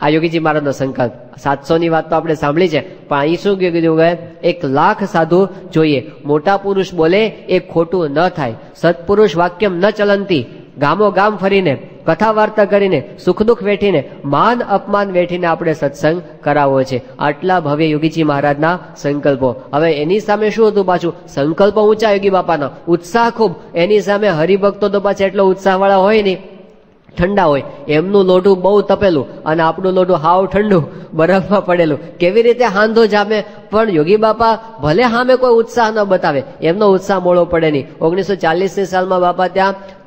આ યોગીજી મહારાજનો સંકલ્પ. 700ની વાત તો આપણે સાંભળી છે, પણ અહીં શું કીધું, 1 લાખ સાધુ જોઈએ. મોટા પુરુષ બોલે એ ખોટું ન થાય. સત્પુરુષ વાક્યમ ન ચલંતી. ગામો ગામ ફરીને, કથા વાર્તા કરીને, સુખ દુઃખ વેઠીને, માન અપમાન વેઠીને આપણે સત્સંગ કરાવવો છે. આટલા ભવ્ય યોગીજી મહારાજના સંકલ્પો. હવે એની સામે શું હતું પાછું? સંકલ્પો ઊંચા યોગી બાપાના, ઉત્સાહ ખૂબ. એની સામે હરિભક્તો તો પાછા એટલો ઉત્સાહવાળા હોય નહીં, ઠંડા હોય. એમનું લોઢું બહુ તપેલું અને આપણું લોઢું હાવ ઠંડુ, બરફમાં પડેલું. કેવી રીતે હાંધો જામે? પણ યોગી બાપા ભલે સામે કોઈ ઉત્સાહ ન બતાવે, એમનો ઉત્સાહ મોડો પડે નહીં. 1940ની સાલમાં બાપા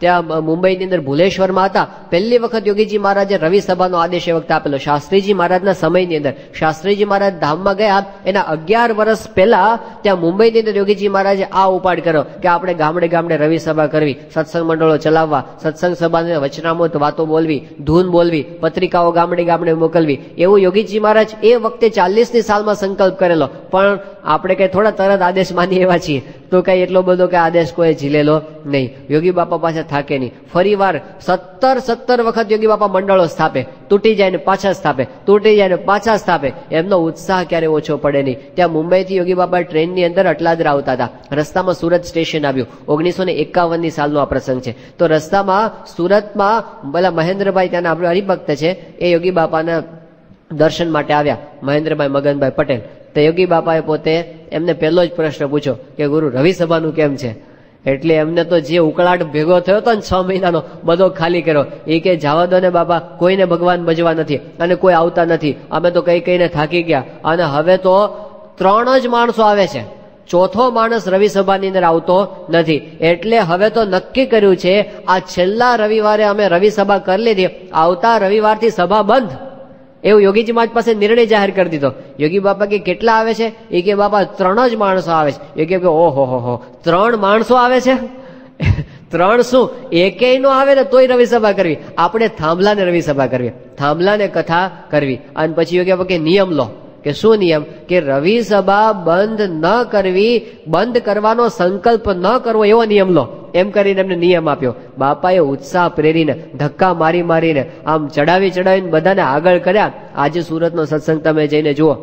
ત્યાં મુંબઈની અંદર ભુલેશ્વરમાં હતા. પહેલી વખત યોગીજી મહારાજે રવિ સભાનો આદેશ એ વખતે આપેલો, શાસ્ત્રીજી મહારાજના સમયની અંદર. શાસ્ત્રીજી મહારાજ ધામમાં ગયા એના 11 વર્ષ પહેલા ત્યાં મુંબઈની અંદર યોગીજી મહારાજે આ ઉપાડ કર્યો કે આપણે ગામડે ગામડે રવિ સભા કરવી, સત્સંગ મંડળો ચલાવવા, સત્સંગ સભાને વચનામૃત વાતો બોલવી, ધૂન બોલવી, પત્રિકાઓ ગામડે ગામડે મોકલવી. એવું યોગીજી મહારાજ એ વખતે 40ની સાલમાં સંકલ્પ કરેલો. પણ આપણે કઈ થોડા તરત આદેશ માની એવા છીએ તો કઈ એટલો બધો કે આદેશ કોઈ ઝીલેલો નહીં. યોગી બાપા પાસે થાકે નહીં. ફરી વાર 17 વખત યોગી બાપા મંડળો સ્થાપે, તૂટી જાય ને પાછા સ્થાપે, તૂટી જાય ને પાછા સ્થાપે. એમનો ઉત્સાહ ક્યારે ઓછો પડે નહીં. ત્યાં મુંબઈથી યોગી બાપા ટ્રેનની અંદર અટલાદરા આવતા હતા. રસ્તામાં સુરત સ્ટેશન આવ્યું. 1951ની સાલનો આ પ્રસંગ છે. તો રસ્તામાં સુરતમાં પેલા મહેન્દ્રભાઈ ત્યાંના આપણે હરિભક્ત છે, એ યોગી બાપાના દર્શન માટે આવ્યા, મહેન્દ્રભાઈ મગનભાઈ પટેલ. તો યોગી બાપાએ પોતે એમને પહેલો જ પ્રશ્ન પૂછ્યો કે ગુરુ રવિ સભાનું કેમ છે? એટલે એમને તો જે ઉકળાટ ભેગો થયો હતો ને 6 મહિનાનો, બધો ખાલી કર્યો. એ કે જવા દો ને બાપા, કોઈને ભગવાન ભજવા નથી અને કોઈ આવતા નથી, અમે તો કઈ કઈને થાકી ગયા અને હવે તો 3 જ માણસો આવે છે, 4થો માણસ રવિ સભાની અંદર આવતો નથી. એટલે હવે તો નક્કી કર્યું છે આ છેલ્લા રવિવારે અમે રવિ સભા કરી લીધી, આવતા રવિવારથી સભા બંધ. એવું યોગીજી મહારાજ પાસે નિર્ણય જાહેર કરી દીધો. યોગી બાપા કે કેટલા આવે છે? એ કે બાપા 3 જ માણસો આવે છે. યોગી કે ઓહો હો, 3 માણસો આવે છે? 3 શું, એકેય નો આવે ને તોય રવિ સભા કરવી. આપણે થાંભલાને રવિ સભા કરવી, થાંભલાને કથા કરવી. અને પછી યોગી બાપા કે નિયમ લો. કે શું નિયમ? કે રવિ સભા બંધ ન કરવી, બંધ કરવાનો સંકલ્પ ન કરવો એવો નિયમ લો. એમ કરીને એમને નિયમ આપ્યો. બાપાએ ઉત્સાહ પ્રેરીને, ધક્કા મારી મારીને, આમ ચડાવીને બધાને આગળ કર્યા. આજે સુરતનો સત્સંગ તમે જઈને જુઓ,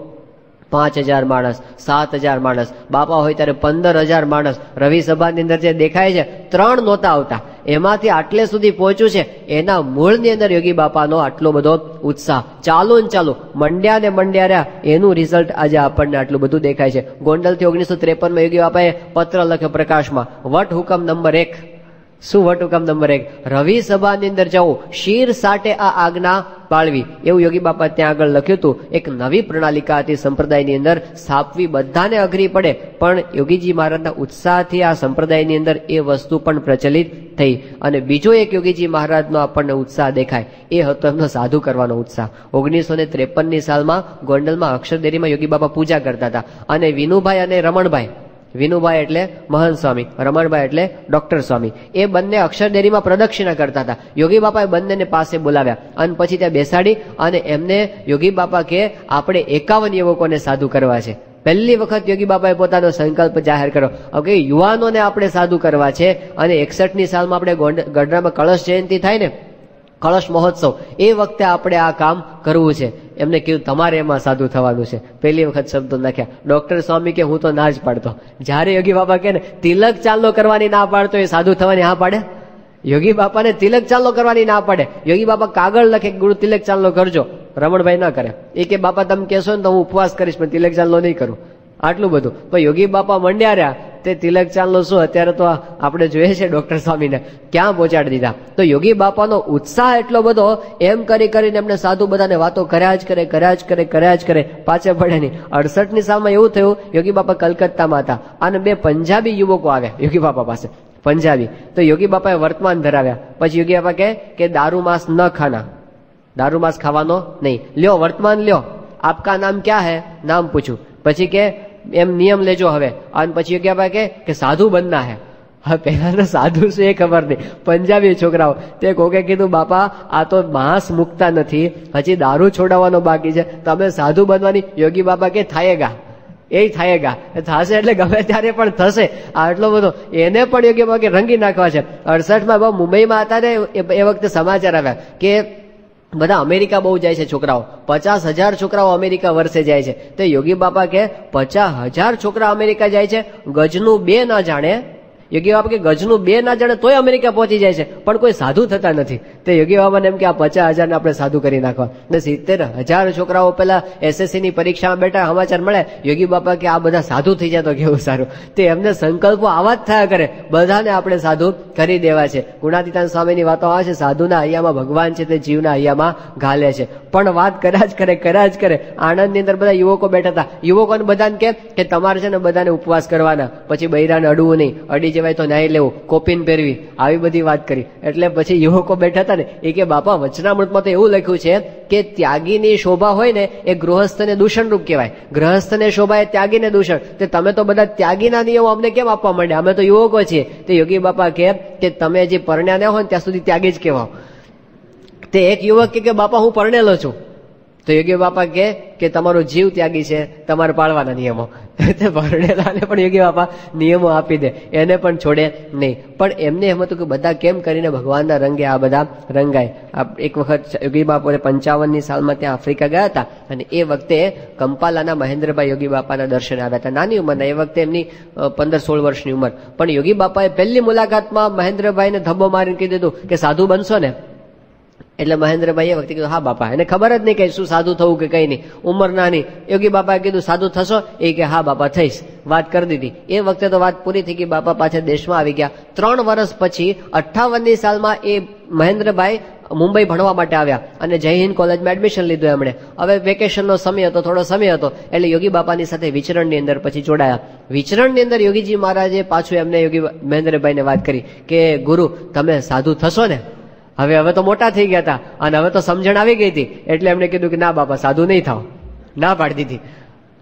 5000 માણસ, 7000 માણસ, બાપા હોય ત્યારે 15000 માણસ. રવિ સભાની અંદર જે દેખાય છે 3 નહોતા આવતા, એમાંથી આટલે સુધી પહોંચ્યું છે એના મૂળની અંદર યોગી બાપાનો આટલો બધો ઉત્સાહ. ચાલુ મંડ્યા ને મંડ્યા રહ્યા, એનું રિઝલ્ટ આજે આપણને આટલું બધું દેખાય છે. ગોંડલથી 1953માં યોગી બાપાએ પત્ર લખ્યો પ્રકાશમાં, વટ હુકમ નંબર 1. શું વટ હુકમ નંબર 1? રવિ સભાની અંદર જવું, શીર સાટે આ આજ્ઞા પાળવી, એવું યોગી બાપા ત્યાં આગળ લખ્યું હતું. એક નવી પ્રણાલિકા હતી સંપ્રદાયની અંદર સ્થાપવી, બધાને અઘરી પડે, પણ યોગીજી મહારાજના ઉત્સાહથી આ સંપ્રદાયની અંદર એ વસ્તુ પણ પ્રચલિત થઈ. અને બીજો એક યોગીજી મહારાજનો આપણને ઉત્સાહ દેખાય, એ હતો એમનો સાધુ કરવાનો ઉત્સાહ. 1953ની સાલમાં ગોંડલમાં અક્ષરદેરીમાં યોગી બાપા પૂજા કરતા હતા અને વિનુભાઈ અને રમણભાઈ, વિનુભાઈ એટલે મહંત સ્વામી, રમણભાઈ એટલે ડોક્ટર સ્વામી, એ બંને અક્ષરદેરીમાં પ્રદક્ષિણા કરતા હતા. યોગી બાપાએ બંનેને પાસે બોલાવ્યા અને પછી ત્યાં બેસાડી અને એમને યોગી બાપા કે આપણે 51 યુવકોને સાધુ કરવા છે. પહેલી વખત યોગી બાપાએ પોતાનો સંકલ્પ જાહેર કર્યો કે યુવાનોને આપણે સાધુ કરવા છે. અને 61ની સાલમાં આપણે ગઢડામાં કળશ જયંતિ થાય ને, કળશ મહોત્સવ, એ વખતે આપણે આ કામ કરવું છે. એમને કીધું તમારે એમાં સાધુ થવાનું છે. પહેલી વખત શબ્દો નાખ્યા. ડોક્ટર સ્વામી કે હું તો ના જ પાડતો. જયારે યોગી બાબા કે ને તિલક ચાલનો કરવાની ના પાડતો, એ સાધુ થવાની હા પાડે? યોગી બાપાને તિલક ચાલો કરવાની ના પડે. યોગી બાપા કાગળ લખે ગુરુ તિલક ચાલો કરજો, રમણભાઈ ના કરે. એ કે બાપા તમે કહેશો ને તો હું ઉપવાસ કરીશ પણ તિલક ચાલો નહીં કરું, આટલું બધું. પણ યોગી બાપા મંડ્યા રહ્યા તે તિલક ચાલનો શું અત્યારે તો આપણે જોઈએ છે ડોક્ટર સ્વામીને ક્યાં પહોંચાડી દીધા. તો યોગી બાપાનો ઉત્સાહ એટલો બધો, એમ કરી કરીને એમને સાધુ બધાને વાતો કર્યા જ કરે, પાછળ પડે નહીં. 68ની સાલમાં એવું થયું, યોગી બાપા કલકત્તામાં હતા અને બે પંજાબી યુવકો આવ્યા યોગી બાપા પાસે, પંજાબી. તો યોગી બાપાએ વર્તમાન ધરાવ્યા. પછી યોગી બાપા કે દારૂ માંસ ન ખાના, દારૂ માંસ ખાવાનો નહીં, લ્યો વર્તમાન લ્યો, આપકા નામ ક્યાં હે, નામ પૂછ્યું. પછી કે એમ નિયમ લેજો હવે. અને પછી યોગી બાપા કે સાધુ બનના હે. હવે પહેલા તો સાધુ શું એ ખબર નહીં, પંજાબી છોકરાઓ. તે કોકે કીધું બાપા આ તો માંસ મુકતા નથી, હજી દારૂ છોડાવવાનો બાકી છે, તમે સાધુ બનવાની. યોગી બાપા કે થાયેગા, એ થાયેગા, થશે એટલે ગમે ત્યારે પણ થશે. આટલો બધો એને પણ યોગી બાપા કે રંગી નાખવા છે. 68માં મુંબઈમાં હતા ને એ વખતે સમાચાર આવ્યા કે બધા અમેરિકા બહુ જાય છે છોકરાઓ, 50,000 છોકરાઓ અમેરિકા વર્ષે જાય છે. તો યોગી બાપા કે 50,000 છોકરા અમેરિકા જાય છે, ગજનું 2 ના જાણે. યોગી બાપા કે ગજનું 2 ના જાણે તોય અમેરિકા પહોંચી જાય છે, પણ કોઈ સાધુ થતા નથી. તો યોગી બાબાને એમ કે આ 50,000 ને આપણે સાધુ કરી નાખવા. ને 70,000 છોકરાઓ પેલા SSC ની પરીક્ષામાં બેઠા, સમાચાર મળે યોગી બાપા કે આ બધા સાધુ થઈ જાય તો કેવું સારું. તે એમને સંકલ્પો આવા જ થયા કરે, બધાને આપણે સાધુ કરી દેવા છે. ગુણાતીતાન સ્વામીની વાતો આવે છે, સાધુના હૈયામાં ભગવાન છે તે જીવના હૈયામાં ઘાલે છે. પણ વાત કર્યા જ કરે. આણંદની અંદર બધા યુવકો બેઠા હતા. યુવકોને બધાને કે તમારે છે ને બધાને ઉપવાસ કરવાના, પછી બૈરાને અડવું નહીં, અડી જવાય તો ન્યાય લેવું, કોપીન પહેરવી, આવી બધી વાત કરી. એટલે પછી યુવકો બેઠા હતા ને એ કે બાપા વચનામૃતમાં તો એવું લખ્યું છે કે ત્યાગીની શોભા હોય ને એ ગૃહસ્થને દૂષણરૂપ કહેવાય, ગૃહસ્થને શોભા એ ત્યાગીને દૂષણ. તે તમે તો બધા ત્યાગીના નિયમો અમને કેમ આપવા માંડ્યા, અમે તો યુવકો છીએ. તે યોગી બાપા કે તમે જે પરણ્યા ના હોય ને ત્યાં સુધી ત્યાગી જ કહેવાઓ. તે એક યુવક કે બાપા હું પરણેલો છું. તો યોગી બાપા કે તમારો જીવ ત્યાગી છે, તમારે પાળવાના નિયમો. પરણેલાને પણ યોગી બાપા નિયમો આપી દે, એને પણ છોડે નહીં. પણ એમને એમ હતું કે બધા કેમ કરીને ભગવાનના રંગે આ બધા રંગાય. એક વખત યોગી બાપા 55ની સાલમાં ત્યાં આફ્રિકા ગયા હતા અને એ વખતે કંપાલાના મહેન્દ્રભાઈ યોગી બાપાના દર્શને આવ્યા હતા. નાની ઉંમરના, એ વખતે એમની 15-16 વર્ષની ઉંમર. પણ યોગી બાપાએ પહેલી મુલાકાતમાં મહેન્દ્રભાઈને ધબ્બો મારીને કીધું હતું કે સાધુ બનશો ને. એટલે મહેન્દ્રભાઈ એ વખતે કીધું હા બાપા. એને ખબર જ નહીં કે શું સાધુ થવું કે કઈ નહીં, ઉંમર નાની. યોગી બાપાએ કીધું સાધુ થશો, એ કે હા બાપા થઈશ, વાત કરી દીધી. એ વખતે તો વાત પૂરી થઈ ગઈ, બાપા પાછા દેશમાં આવી ગયા. 3 વર્ષ પછી 58ની સાલમાં એ મહેન્દ્રભાઈ મુંબઈ ભણવા માટે આવ્યા અને જય હિન્દ કોલેજમાં એડમિશન લીધું એમણે. હવે વેકેશનનો સમય હતો, થોડો સમય હતો, એટલે યોગી બાપાની સાથે વિચરણની અંદર પછી જોડાયા. વિચરણની અંદર યોગીજી મહારાજે પાછું એમને યોગી મહેન્દ્રભાઈને વાત કરી કે ગુરુ તમે સાધુ થશો ને. હવે તો મોટા થઈ ગયા હતા અને હવે તો સમજણ આવી ગઈ હતી. એટલે એમણે કીધું કે ના બાપા સાધુ નહીં થાવ, ના પાડી દીધી.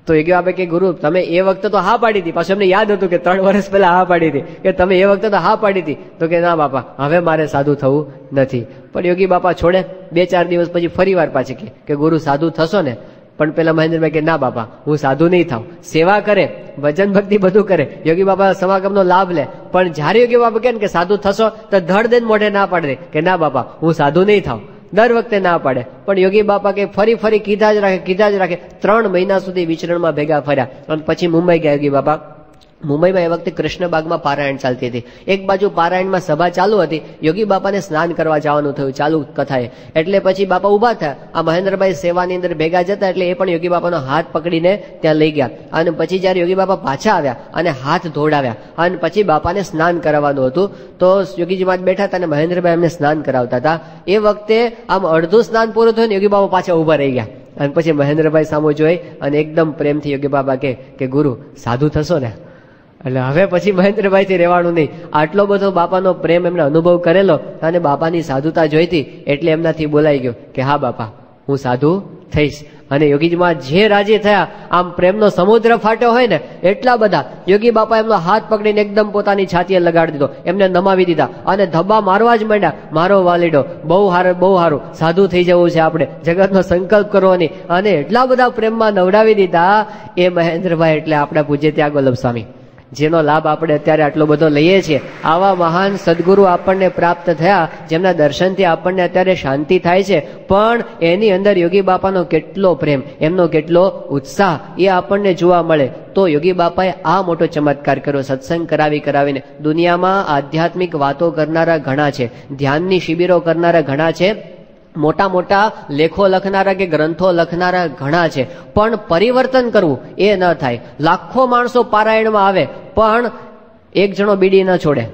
તો યોગી બાપા કે ગુરુ તમે એ વખતે તો હા પાડી હતી. પાછું એમને યાદ હતું કે 3 વર્ષ પહેલા હા પાડી હતી, કે તમે એ વખતે તો હા પાડી હતી. તો કે ના બાપા હવે મારે સાધુ થવું નથી. પણ યોગી બાપા છોડે. 2-4 દિવસ પછી ફરી વાર પાછી કે ગુરુ સાધુ થશો ને. પણ પેલા મહેન્દ્રભાઈ કે ના બાપા હું સાધુ નહીં થાવ. સેવા કરે, ભજન ભક્તિ બધું કરે, યોગી બાપા સમાગમનો લાભ લે. પણ જયારે યોગી બાપા કે સાધુ થશો તો ધડ દઈને મોઢે ના પાડી દે કે ના બાપા હું સાધુ નહીં થાવ. દર વખતે ના પાડે. પણ યોગી બાપા કે ફરી કીધા જ રાખે. 3 મહિના સુધી વિચરણમાં ભેગા ફર્યા અને પછી મુંબઈ ગયા યોગી બાપા. મુંબઈમાં એ વખતે કૃષ્ણબાગમાં પારાયણ ચાલતી હતી. એક બાજુ પારાયણમાં સભા ચાલુ હતી, યોગી બાપાને સ્નાન કરવા જવાનું થયું ચાલુ કથાએ. એટલે પછી બાપા ઉભા થયા. આ મહેન્દ્રભાઈ સેવાની અંદર ભેગા જતા એટલે એ પણ યોગી બાપાનો હાથ પકડીને ત્યાં લઈ ગયા. અને પછી જયારે યોગી બાપા પાછા આવ્યા અને હાથ ધોડાવ્યા અને પછી બાપાને સ્નાન કરાવવાનું હતું, તો યોગીજી માં બેઠા હતા અને મહેન્દ્રભાઈ એમને સ્નાન કરાવતા હતા. એ વખતે આમ અડધું સ્નાન પૂરું થયું ને યોગી બાપા પાછા ઉભા રહી ગયા. અને પછી મહેન્દ્રભાઈ સામો જોઈ અને એકદમ પ્રેમથી યોગી બાપા કે ગુરુ સાધુ થશો ને. એટલે હવે પછી મહેન્દ્રભાઈ થી રહેવાનું નહીં. આટલો બધો બાપાનો પ્રેમ એમને અનુભવ કરેલો અને બાપાની સાધુતા જોઈતી એટલે એમનાથી બોલાઈ ગયો કે હા બાપા હું સાધુ થઈશ. અને યોગીજીમાં જે રાજી થયા, આમ પ્રેમનો સમુદ્ર ફાટ્યો હોય ને એટલા બધા. યોગી બાપા એમનો હાથ પકડીને એકદમ પોતાની છાતીએ લગાડી દીધો, એમને નમાવી દીધા અને ધબ્બા મારવા જ માંડ્યા. મારો વાલીડો બહુ સારું સાધુ થઈ જવું છે આપણે, જગતનો સંકલ્પ કરવાની. અને એટલા બધા પ્રેમમાં નવડાવી દીધા એ મહેન્દ્રભાઈ એટલે આપણા પૂજ્ય ત્યાગવલ્લભ સ્વામી. જેનો લાભ આપણે અત્યારે આટલો બધો લઈએ છીએ, આવા મહાન સદગુરુ આપણને પ્રાપ્ત થયા, જેમના દર્શનથી આપણને અત્યારે શાંતિ થાય છે, પણ એની અંદર યોગી બાપાનો કેટલો પ્રેમ, એમનો કેટલો ઉત્સાહ એ આપણને જોવા મળે. તો યોગી બાપાએ આ મોટો ચમત્કાર કર્યો, સત્સંગ કરાવીને. દુનિયામાં આધ્યાત્મિક વાતો કરનારા ઘણા છે, ધ્યાનની શિબિરો કરનારા ઘણા છે, મોટા મોટા લેખો લખનારા કે ગ્રંથો લખનારા ઘણા છે, પણ પરિવર્તન કરવું એ ન થાય. લાખો માણસો પારાયણમાં આવે પણ એક જણો બીડી ન છોડે,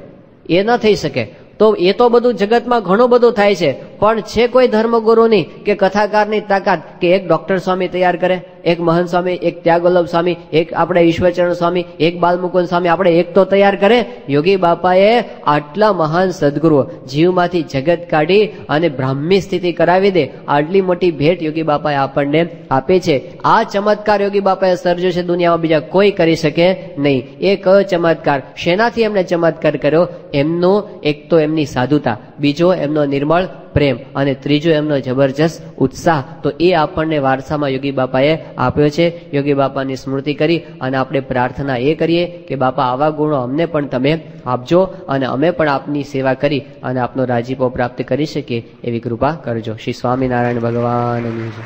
એ ન થઈ શકે. તો એ તો બધું જગતમાં ઘણું બધું થાય છે, પણ છે કોઈ ધર્મગુરુની કે કથાકારની તાકાત કે એક ડોક્ટર સ્વામી તૈયાર કરે, એક મહંત સ્વામી, એક ત્યાગવલ્લભ સ્વામી, એક આપણે ઈશ્વરચરણ સ્વામી, એક બાલમુકુંદ સ્વામી, આપણે એક તો તૈયાર કરે. યોગી બાપાએ આટલા મહાન સદગુરુઓ જીવમાંથી જગત કાઢી અને બ્રાહ્મી સ્થિતિ કરાવી દે, આટલી મોટી ભેટ યોગી બાપાએ આપણને આપે છે. આ ચમત્કાર યોગી બાપાએ સર્જ્યો છે, દુનિયામાં બીજા કોઈ કરી શકે નહીં. એ કયો ચમત્કાર? શેનાથી એમને ચમત્કાર કર્યો? એમનો એક તો એમની સાધુતા, બીજો એમનો નિર્મળ પ્રેમ અને ત્રીજો એમનો જબરજસ્ત ઉત્સાહ. તો એ આપણને વારસામાં યોગી બાપાએ આપ્યો છે. યોગી બાપાની સ્મૃતિ કરી અને આપણે પ્રાર્થના એ કરીએ કે બાપા આવા ગુણો અમને પણ તમે આપજો અને અમે પણ આપની સેવા કરી અને આપનો રાજીપો પ્રાપ્ત કરી શકીએ એવી કૃપા કરજો. શ્રી સ્વામિનારાયણ ભગવાનની જય.